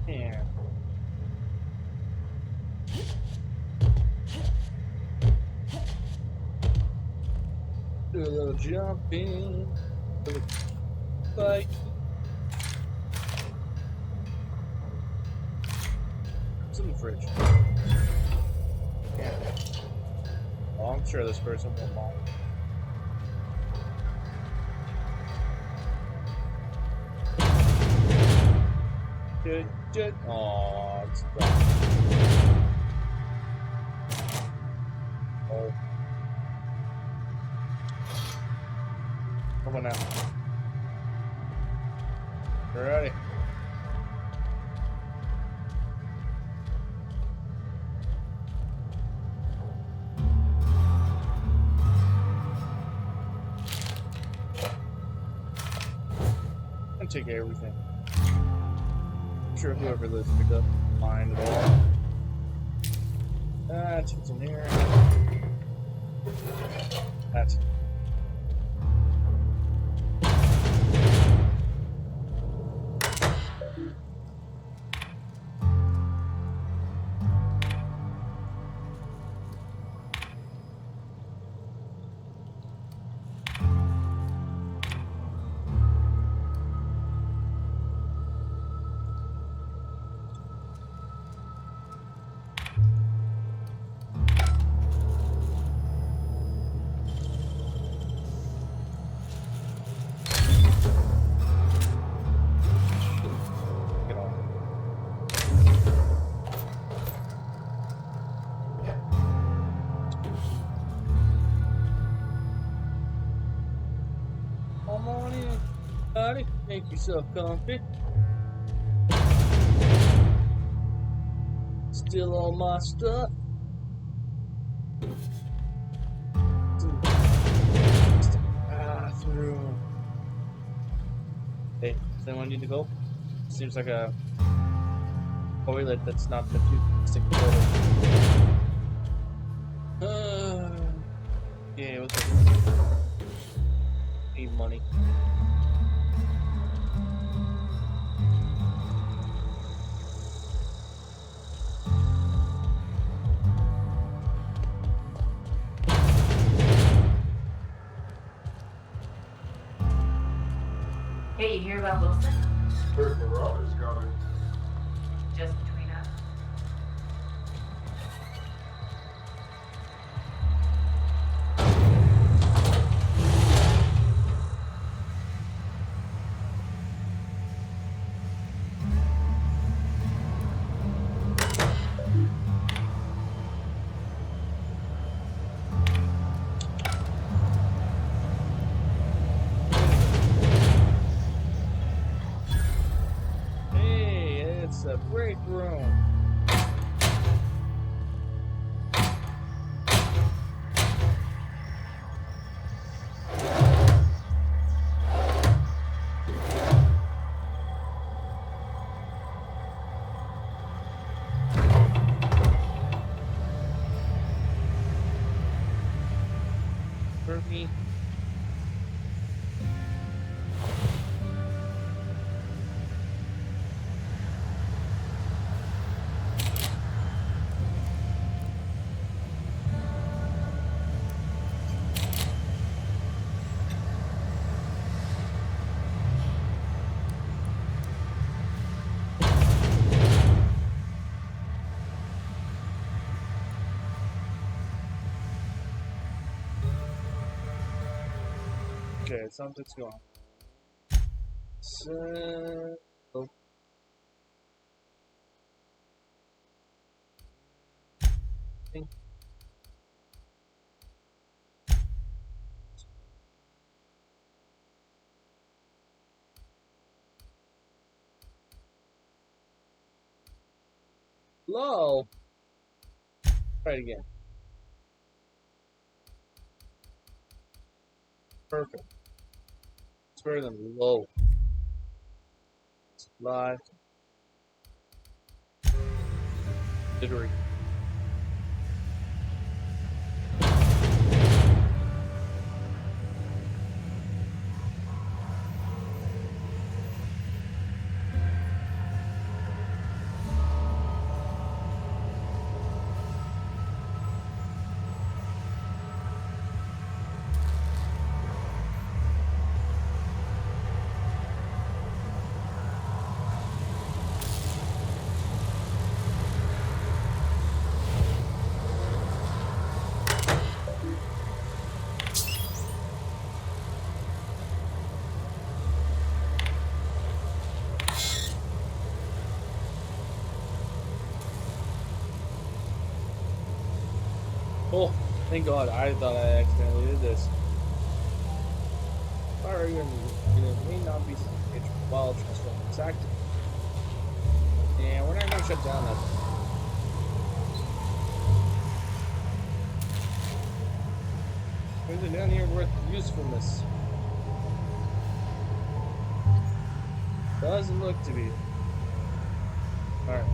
Yeah. Do a little jumping. Bike. What's in the fridge? Yeah. Oh, I'm sure this person will mind. Oh, it's done. Oh. Come on now. Alrighty. I'll take everything. I'm sure whoever lives here doesn't mind at all. That's what's in here. That's. Come on in, buddy. Make yourself comfy. Steal all my stuff. Bathroom. Hey, does anyone need to go? Seems like a toilet that's not the stick toilet. Yeah, what's up? Need money. Hey, you hear about Wilson? Heard Marauders coming. Just between us. It's a break room. Me. Okay, something's going. So, oh. Low. Try it again. Perfect. It's better than low. Live. Jittery. Oh, thank God! I thought I accidentally did this. Fire unit may not be while transforming. It's active. Yeah, we're not gonna shut down that. Anything down here worth usefulness? Doesn't look to be. Alright.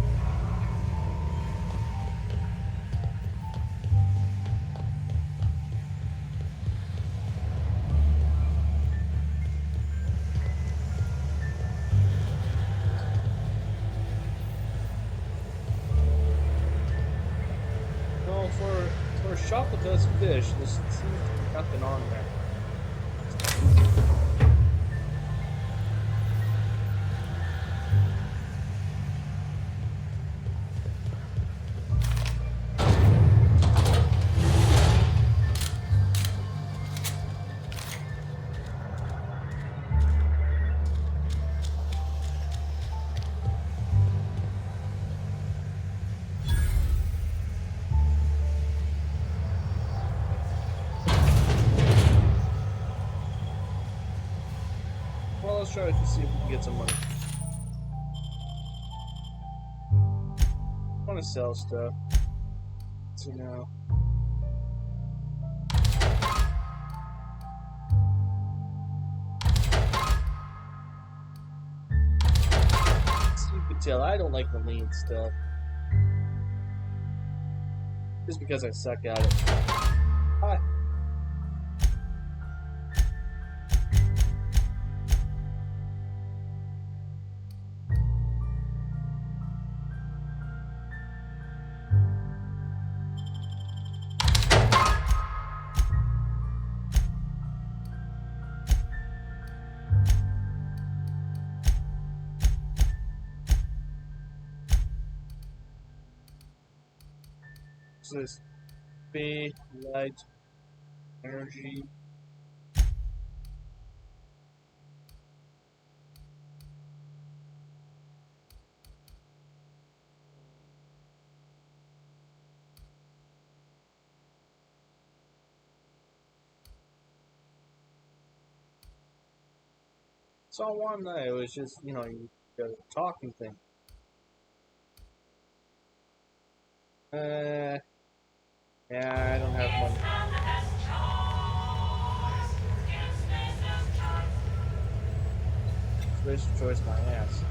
Well, for a shop that does fish, this seems to be nothing on there. Well, let's try to see if we can get some money. I want to sell stuff. So now. As you can tell, I don't like the lean stuff. Just because I suck at it. Hi. This speed, light, energy. Saw one night, it was just, you know, you got a talking thing. Yeah, I don't have money. Space choice my ass.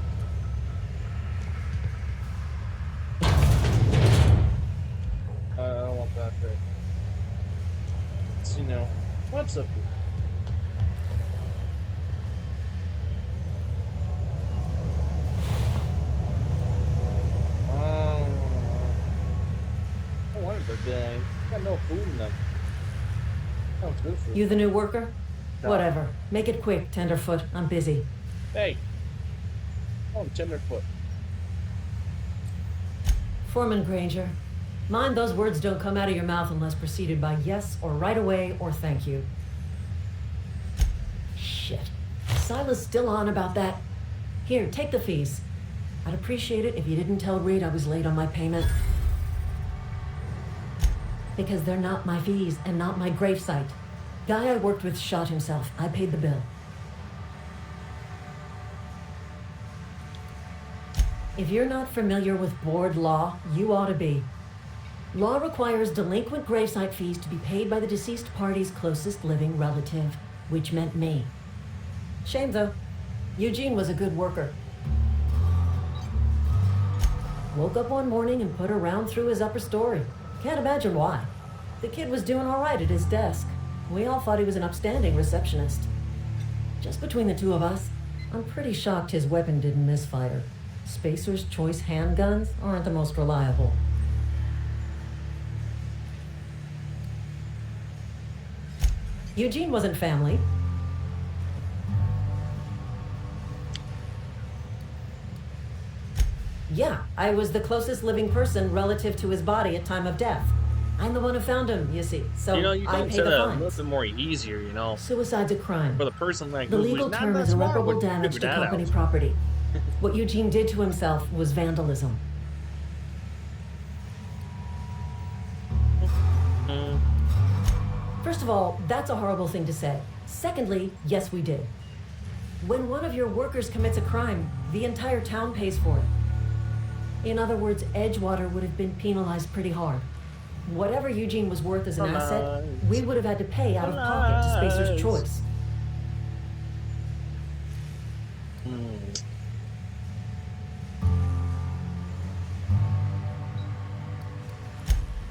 I don't want that bit. So, you know, what's up here? I got no food in them. That was good food. You the new worker? No. Whatever. Make it quick, Tenderfoot. I'm busy. Hey. Oh, Tenderfoot. Foreman Granger. Mind those words don't come out of your mouth unless preceded by yes or right away or thank you. Shit. Silas still on about that. Here, take the fees. I'd appreciate it if you didn't tell Reed I was late on my payment. Because they're not my fees and not my gravesite. Guy I worked with shot himself. I paid the bill. If you're not familiar with board law, you ought to be. Law requires delinquent gravesite fees to be paid by the deceased party's closest living relative, which meant me. Shame though. Eugene was a good worker. Woke up one morning and put a round through his upper story. Can't imagine why. The kid was doing all right at his desk. We all thought he was an upstanding receptionist. Just between the two of us, I'm pretty shocked his weapon didn't misfire. Spacer's Choice handguns aren't the most reliable. Eugene wasn't family. Yeah, I was the closest living person relative to his body at time of death. I'm the one who found him, you see, so you know, you I could pay say the that a fines. little bit more easier, you know. Suicide's a crime. For the person like The who's legal not term that is smart irreparable would damage figure to that company out. property. What Eugene did to himself was vandalism. First of all, that's a horrible thing to say. Secondly, yes, we did. When one of your workers commits a crime, the entire town pays for it. In other words, Edgewater would have been penalized pretty hard. Whatever Eugene was worth as an asset, we would have had to pay out of pocket to Spacer's Choice.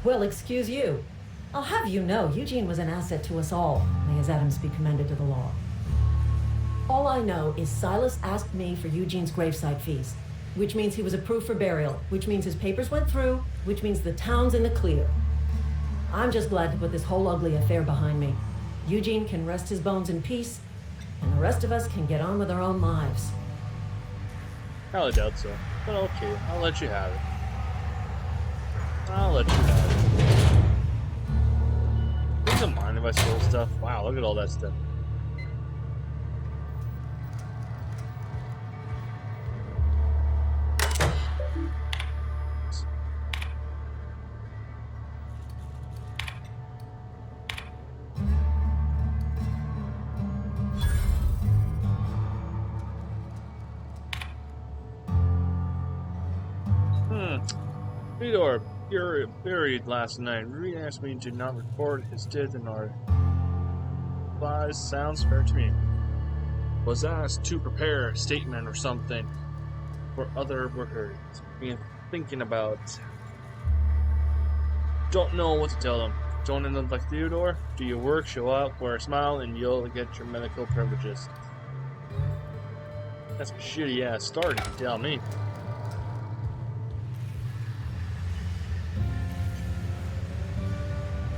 Well, excuse you. I'll have you know, Eugene was an asset to us all. May his Adams be commended to the law. All I know is Silas asked me for Eugene's gravesite fees, which means he was approved for burial, which means his papers went through, which means the town's in the clear. I'm just glad to put this whole ugly affair behind me. Eugene can rest his bones in peace, and the rest of us can get on with our own lives. I doubt so, but okay, I'll let you have it. I'll let you have it. Doesn't mind if I stole stuff. Wow, look at all that stuff. Theodore, you're buried last night. Rudy asked me to not record his death in our lives. Sounds fair to me. Was asked to prepare a statement or something for other workers. Been thinking about. Don't know what to tell them. Don't end up like Theodore. Do your work, show up, wear a smile, and you'll get your medical privileges. That's a shitty ass start, if you tell me.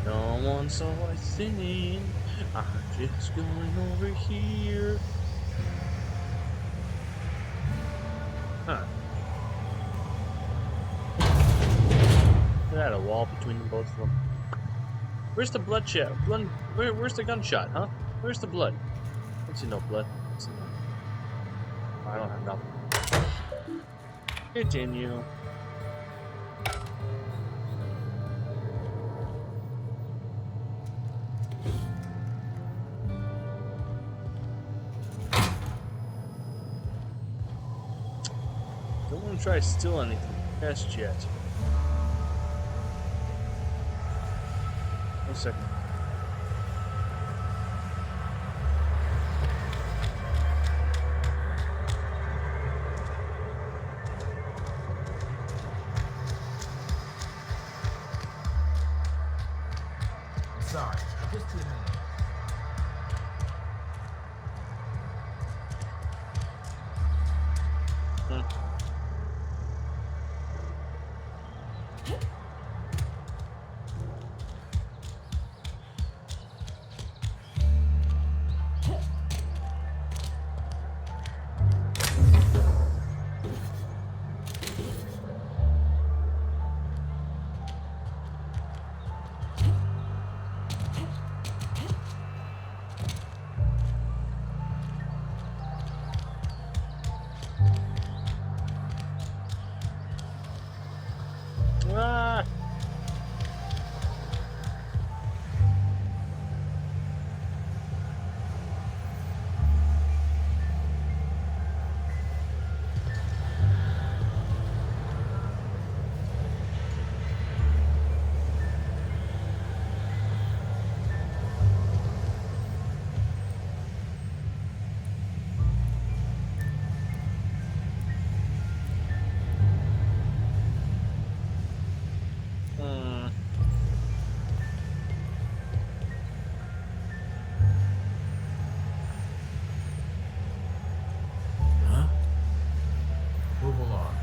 No one saw I singing. I'm just going over here. Huh. They had a wall between them, both of them. Where's the bloodshed? Where's the gunshot, huh? Where's the blood? I don't see no blood. I don't have nothing. Continue. Don't want to try to steal anything just yet. 1 second. Sorry, just 2 minutes. Ah! Move along.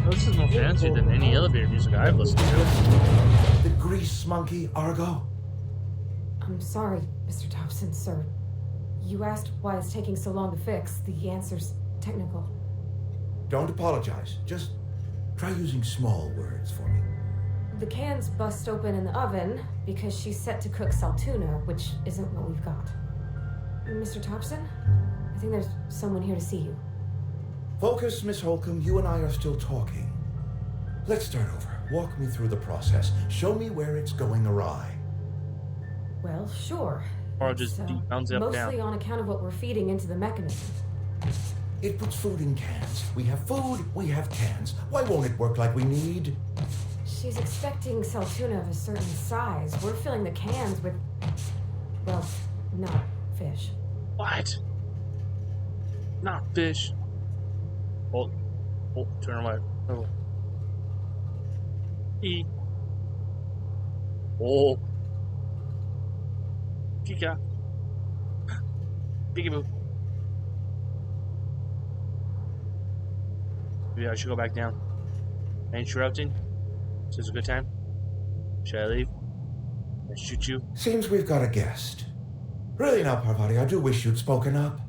This is more fancy than any elevator music I've listened to. The grease monkey, Argo? I'm sorry, Mr. Thompson, sir. You asked why it's taking so long to fix. The answer's technical. Don't apologize. Just try using small words for me. The cans bust open in the oven because she's set to cook saltuna, which isn't what we've got. Mr. Thompson, I think there's someone here to see you. Focus, Miss Holcomb. You and I are still talking. Let's start over. Walk me through the process. Show me where it's going awry. Well, sure. Or just bounce up mostly down. on account of what we're feeding into the mechanism. It puts food in cans. We have food, we have cans. Why won't it work like we need? She's expecting saltuna of a certain size. We're filling the cans with, well, not fish. What? Not fish. Oh, turn away. Oh. E. Oh. Kika. Peekaboo. Maybe I should go back down. Interrupting? Is this a good time? Should I leave? I shoot you? Seems we've got a guest. Really now, Parvati, I do wish you'd spoken up.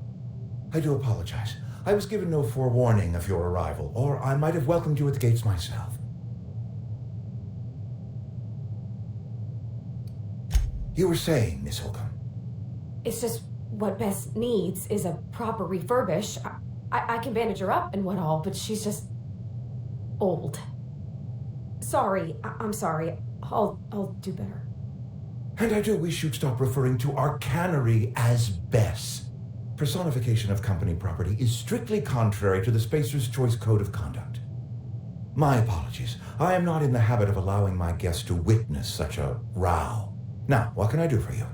I do apologize. I was given no forewarning of your arrival, or I might have welcomed you at the gates myself. You were saying, Miss Holcomb. It's just what Bess needs is a proper refurbish. I can bandage her up and what all, but she's just old. Sorry, I'm sorry. I'll do better. And I do wish you'd stop referring to our cannery as Bess. Personification of company property is strictly contrary to the Spacer's Choice Code of Conduct. My apologies. I am not in the habit of allowing my guests to witness such a row. Now, what can I do for you?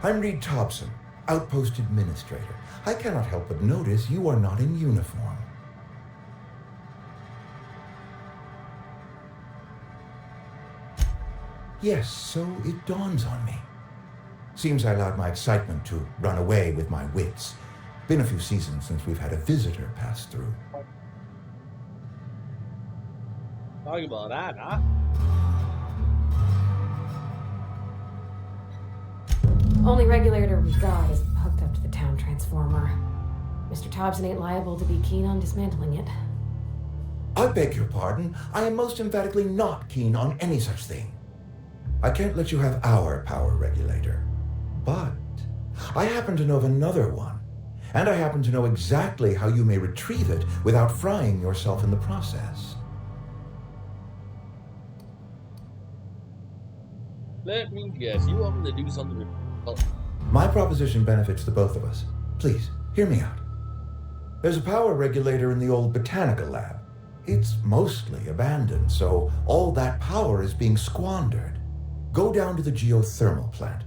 I'm Reed Thompson, Outpost Administrator. I cannot help but notice you are not in uniform. Yes, so it dawns on me. Seems I allowed my excitement to run away with my wits. Been a few seasons since we've had a visitor pass through. Talking about that, huh? Only regulator we've got is hooked up to the town transformer. Mr. Thompson ain't liable to be keen on dismantling it. I beg your pardon. I am most emphatically not keen on any such thing. I can't let you have our power regulator. But I happen to know of another one. And I happen to know exactly how you may retrieve it without frying yourself in the process. Let me guess. You want me to do something with... My proposition benefits the both of us. Please, hear me out. There's a power regulator in the old botanical lab. It's mostly abandoned, so all that power is being squandered. Go down to the geothermal plant.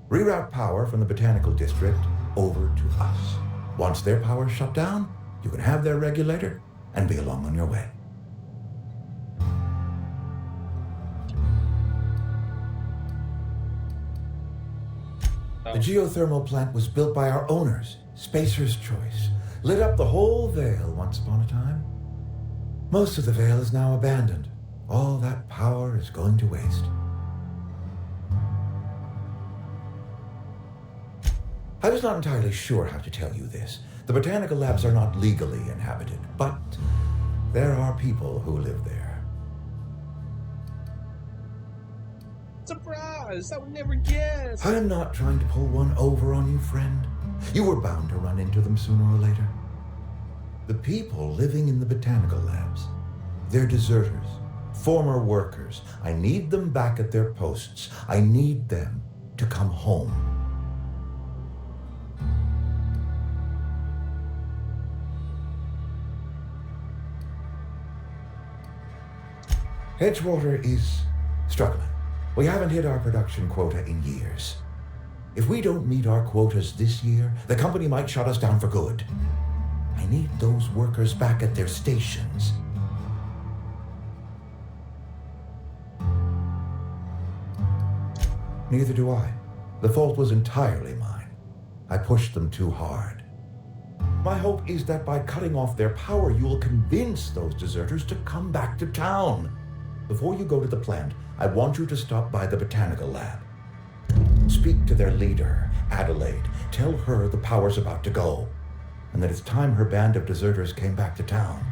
Reroute power from the botanical district over to us. Once their power's shut down, you can have their regulator and be along on your way. The geothermal plant was built by our owners, Spacer's Choice. Lit up the whole Vale once upon a time. Most of the Vale is now abandoned. All that power is going to waste. I was not entirely sure how to tell you this. The botanical labs are not legally inhabited, but there are people who live there. Surprise! I would never guess! I'm not trying to pull one over on you, friend. You were bound to run into them sooner or later. The people living in the botanical labs, they're deserters, former workers. I need them back at their posts. I need them to come home. Edgewater is struggling. We haven't hit our production quota in years. If we don't meet our quotas this year, the company might shut us down for good. I need those workers back at their stations. Neither do I. The fault was entirely mine. I pushed them too hard. My hope is that by cutting off their power, you'll convince those deserters to come back to town. Before you go to the plant, I want you to stop by the botanical lab. Speak to their leader, Adelaide. Tell her the power's about to go, and that it's time her band of deserters came back to town.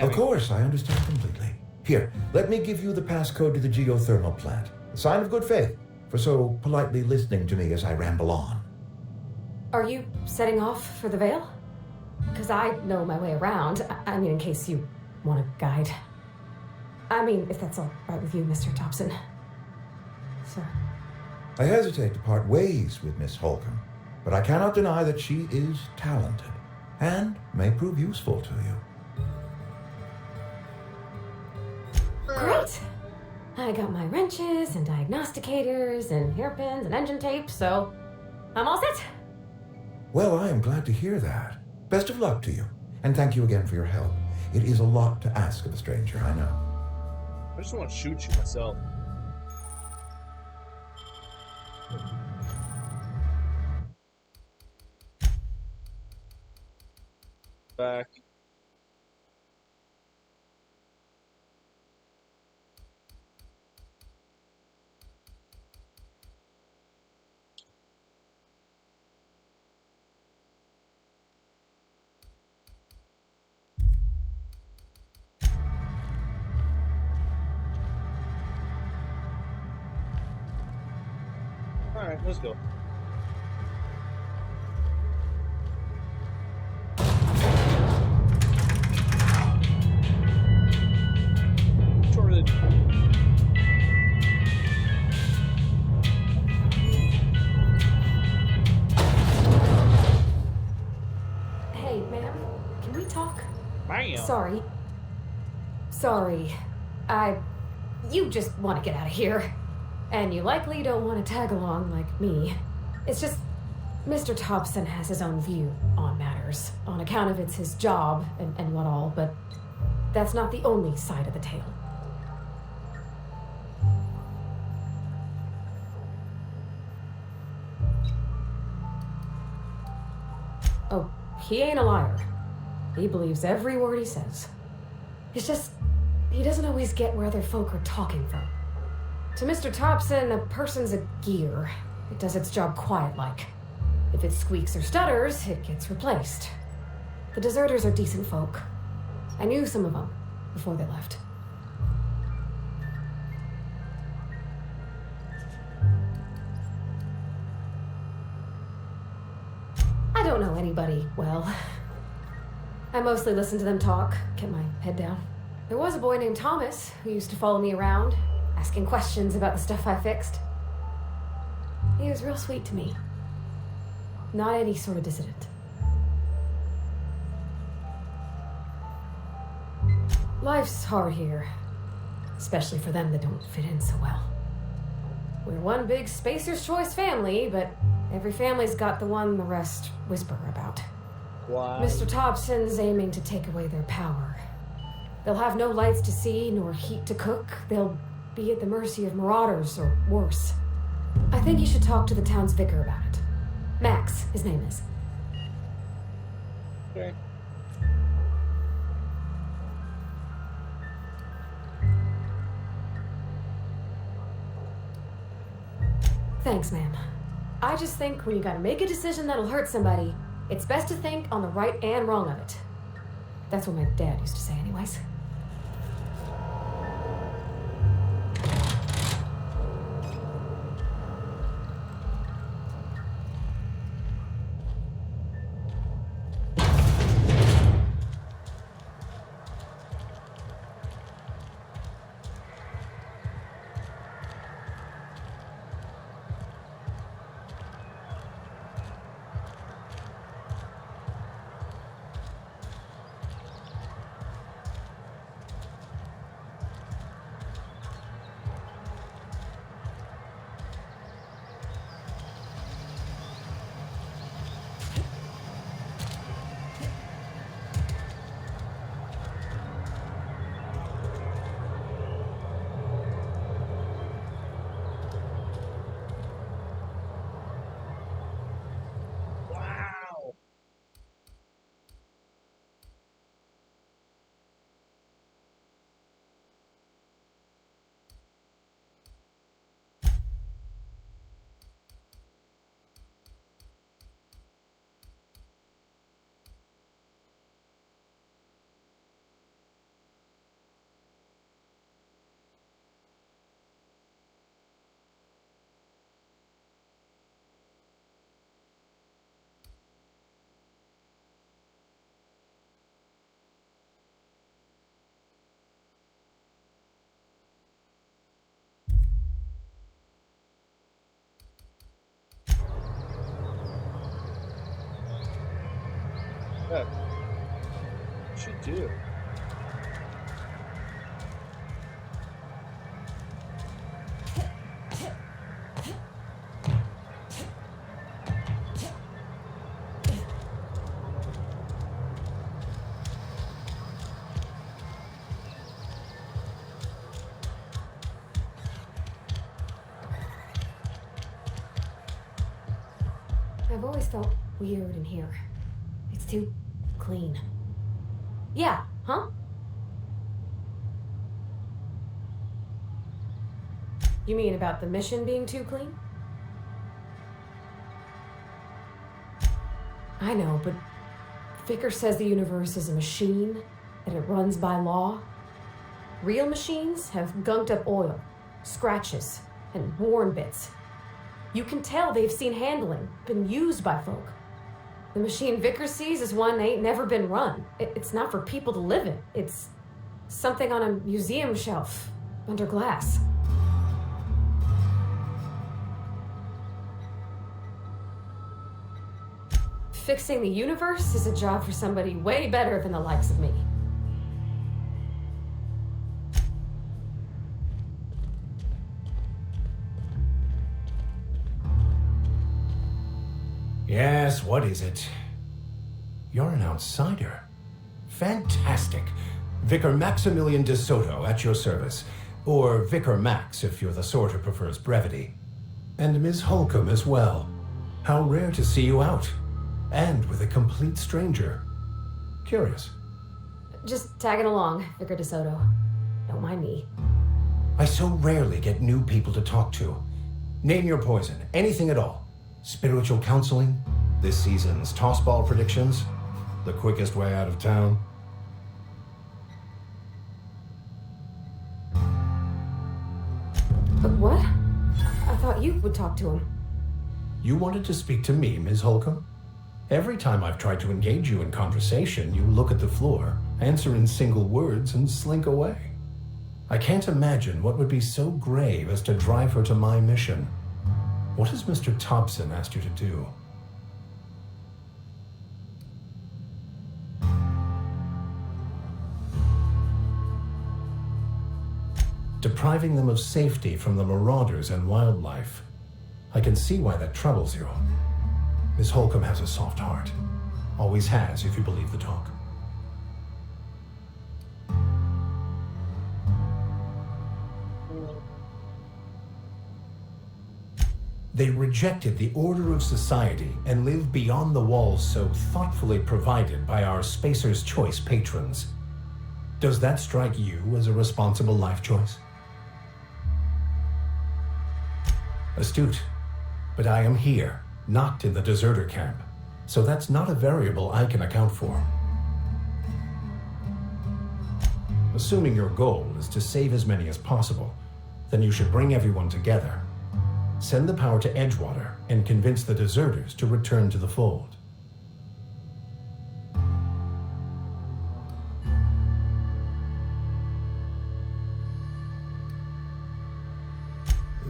Of course, I understand completely. Here, let me give you the passcode to the geothermal plant. A sign of good faith for so politely listening to me as I ramble on. Are you setting off for the Vale? Because I know my way around. I mean, in case you want a guide. I mean, if that's all right with you, Mr. Thompson. Sir. I hesitate to part ways with Miss Holcomb, but I cannot deny that she is talented and may prove useful to you. Great! I got my wrenches and diagnosticators and hairpins and engine tape, so I'm all set. Well, I am glad to hear that. Best of luck to you, and thank you again for your help. It is a lot to ask of a stranger, I know. I just want to shoot you myself. Back. Alright, let's go. Shorted. Hey, ma'am, can we talk? Ma'am. Sorry. You just want to get out of here. And you likely don't want to tag along like me. It's just, Mr. Thompson has his own view on matters, on account of it's his job and what all, but that's not the only side of the tale. Oh, he ain't a liar. He believes every word he says. It's just, he doesn't always get where other folk are talking from. To Mr. Thompson, a person's a gear. It does its job quiet-like. If it squeaks or stutters, it gets replaced. The deserters are decent folk. I knew some of them before they left. I don't know anybody well. I mostly listen to them talk, kept my head down. There was a boy named Thomas who used to follow me around, asking questions about the stuff I fixed. He was real sweet to me. Not any sort of dissident. Life's hard here, especially for them that don't fit in so well. We're one big Spacer's Choice family, but every family's got the one the rest whisper about. Why? Mr. Thompson's aiming to take away their power. They'll have no lights to see, nor heat to cook. They'll be at the mercy of marauders, or worse. I think you should talk to the town's vicar about it. Max, his name is. Okay. Thanks, ma'am. I just think when you gotta make a decision that'll hurt somebody, it's best to think on the right and wrong of it. That's what my dad used to say anyways. should do. I've always felt weird in here. It's too clean. Yeah, huh? You mean about the mission being too clean? I know, but Vicker says the universe is a machine, that it runs by law. Real machines have gunked up oil, scratches, and worn bits. You can tell they've seen handling, been used by folk. The machine Vicker sees is one that ain't never been run. It's not for people to live in. It's something on a museum shelf, under glass. Fixing the universe is a job for somebody way better than the likes of me. Yes, what is it? You're an outsider. Fantastic. Vicar Maximilian de Soto at your service. Or Vicar Max if you're the sort who prefers brevity. And Ms. Holcomb as well. How rare to see you out. And with a complete stranger. Curious. Just tagging along, Vicar de Soto. Don't mind me. I so rarely get new people to talk to. Name your poison, anything at all. Spiritual counseling, this season's tossball predictions, the quickest way out of town. But what? I thought you would talk to him. You wanted to speak to me, Ms. Holcomb? Every time I've tried to engage you in conversation, you look at the floor, answer in single words, and slink away. I can't imagine what would be so grave as to drive her to my mission. What has Mr. Thompson asked you to do? Depriving them of safety from the marauders and wildlife. I can see why that troubles you. Miss Holcomb has a soft heart. Always has, if you believe the talk. They rejected the order of society and lived beyond the walls so thoughtfully provided by our Spacer's Choice patrons. Does that strike you as a responsible life choice? Astute. But I am here, not in the deserter camp, so that's not a variable I can account for. Assuming your goal is to save as many as possible, then you should bring everyone together. Send the power to Edgewater and convince the deserters to return to the fold.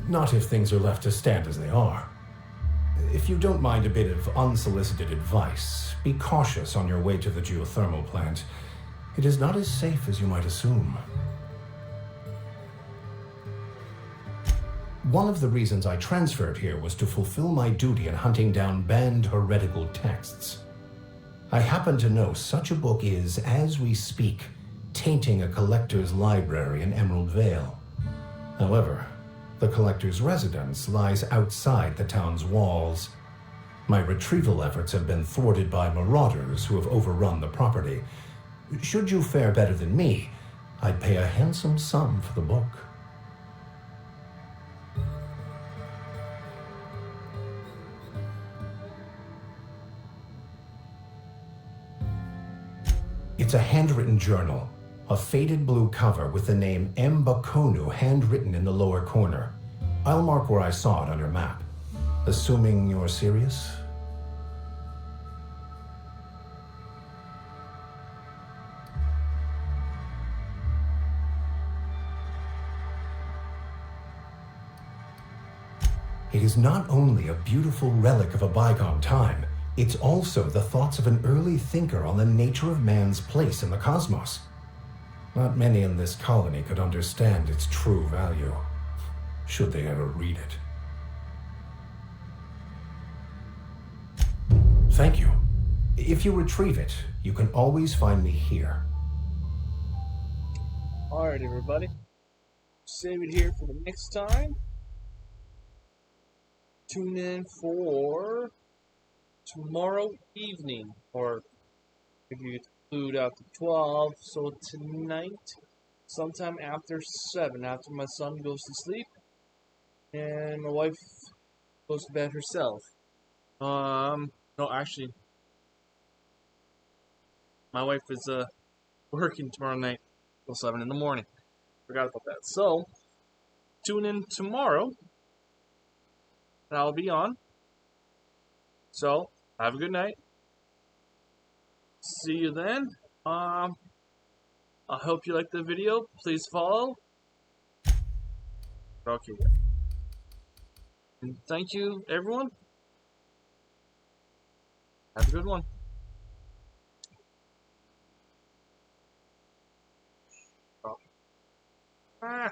Not if things are left to stand as they are. If you don't mind a bit of unsolicited advice, be cautious on your way to the geothermal plant. It is not as safe as you might assume. One of the reasons I transferred here was to fulfill my duty in hunting down banned heretical texts. I happen to know such a book is, as we speak, tainting a collector's library in Emerald Vale. However, the collector's residence lies outside the town's walls. My retrieval efforts have been thwarted by marauders who have overrun the property. Should you fare better than me, I'd pay a handsome sum for the book. It's a handwritten journal, a faded blue cover with the name M. Bakonu handwritten in the lower corner. I'll mark where I saw it on your map. Assuming you're serious? It is not only a beautiful relic of a bygone time, It's also the thoughts of an early thinker on the nature of man's place in the cosmos. Not many in this colony could understand its true value, should they ever read it. Thank you. If you retrieve it, you can always find me here. Alright, everybody. Save it here for the next time. Tune in for tomorrow evening, or if you include after 12, so tonight, sometime after 7, after my son goes to sleep, and my wife goes to bed herself. No, actually, my wife is, working tomorrow night till 7 in the morning. Forgot about that. So, tune in tomorrow, and I'll be on. So, have a good night. See you then. I hope you liked the video. Please follow. Okay. And thank you, everyone. Have a good one. Ah.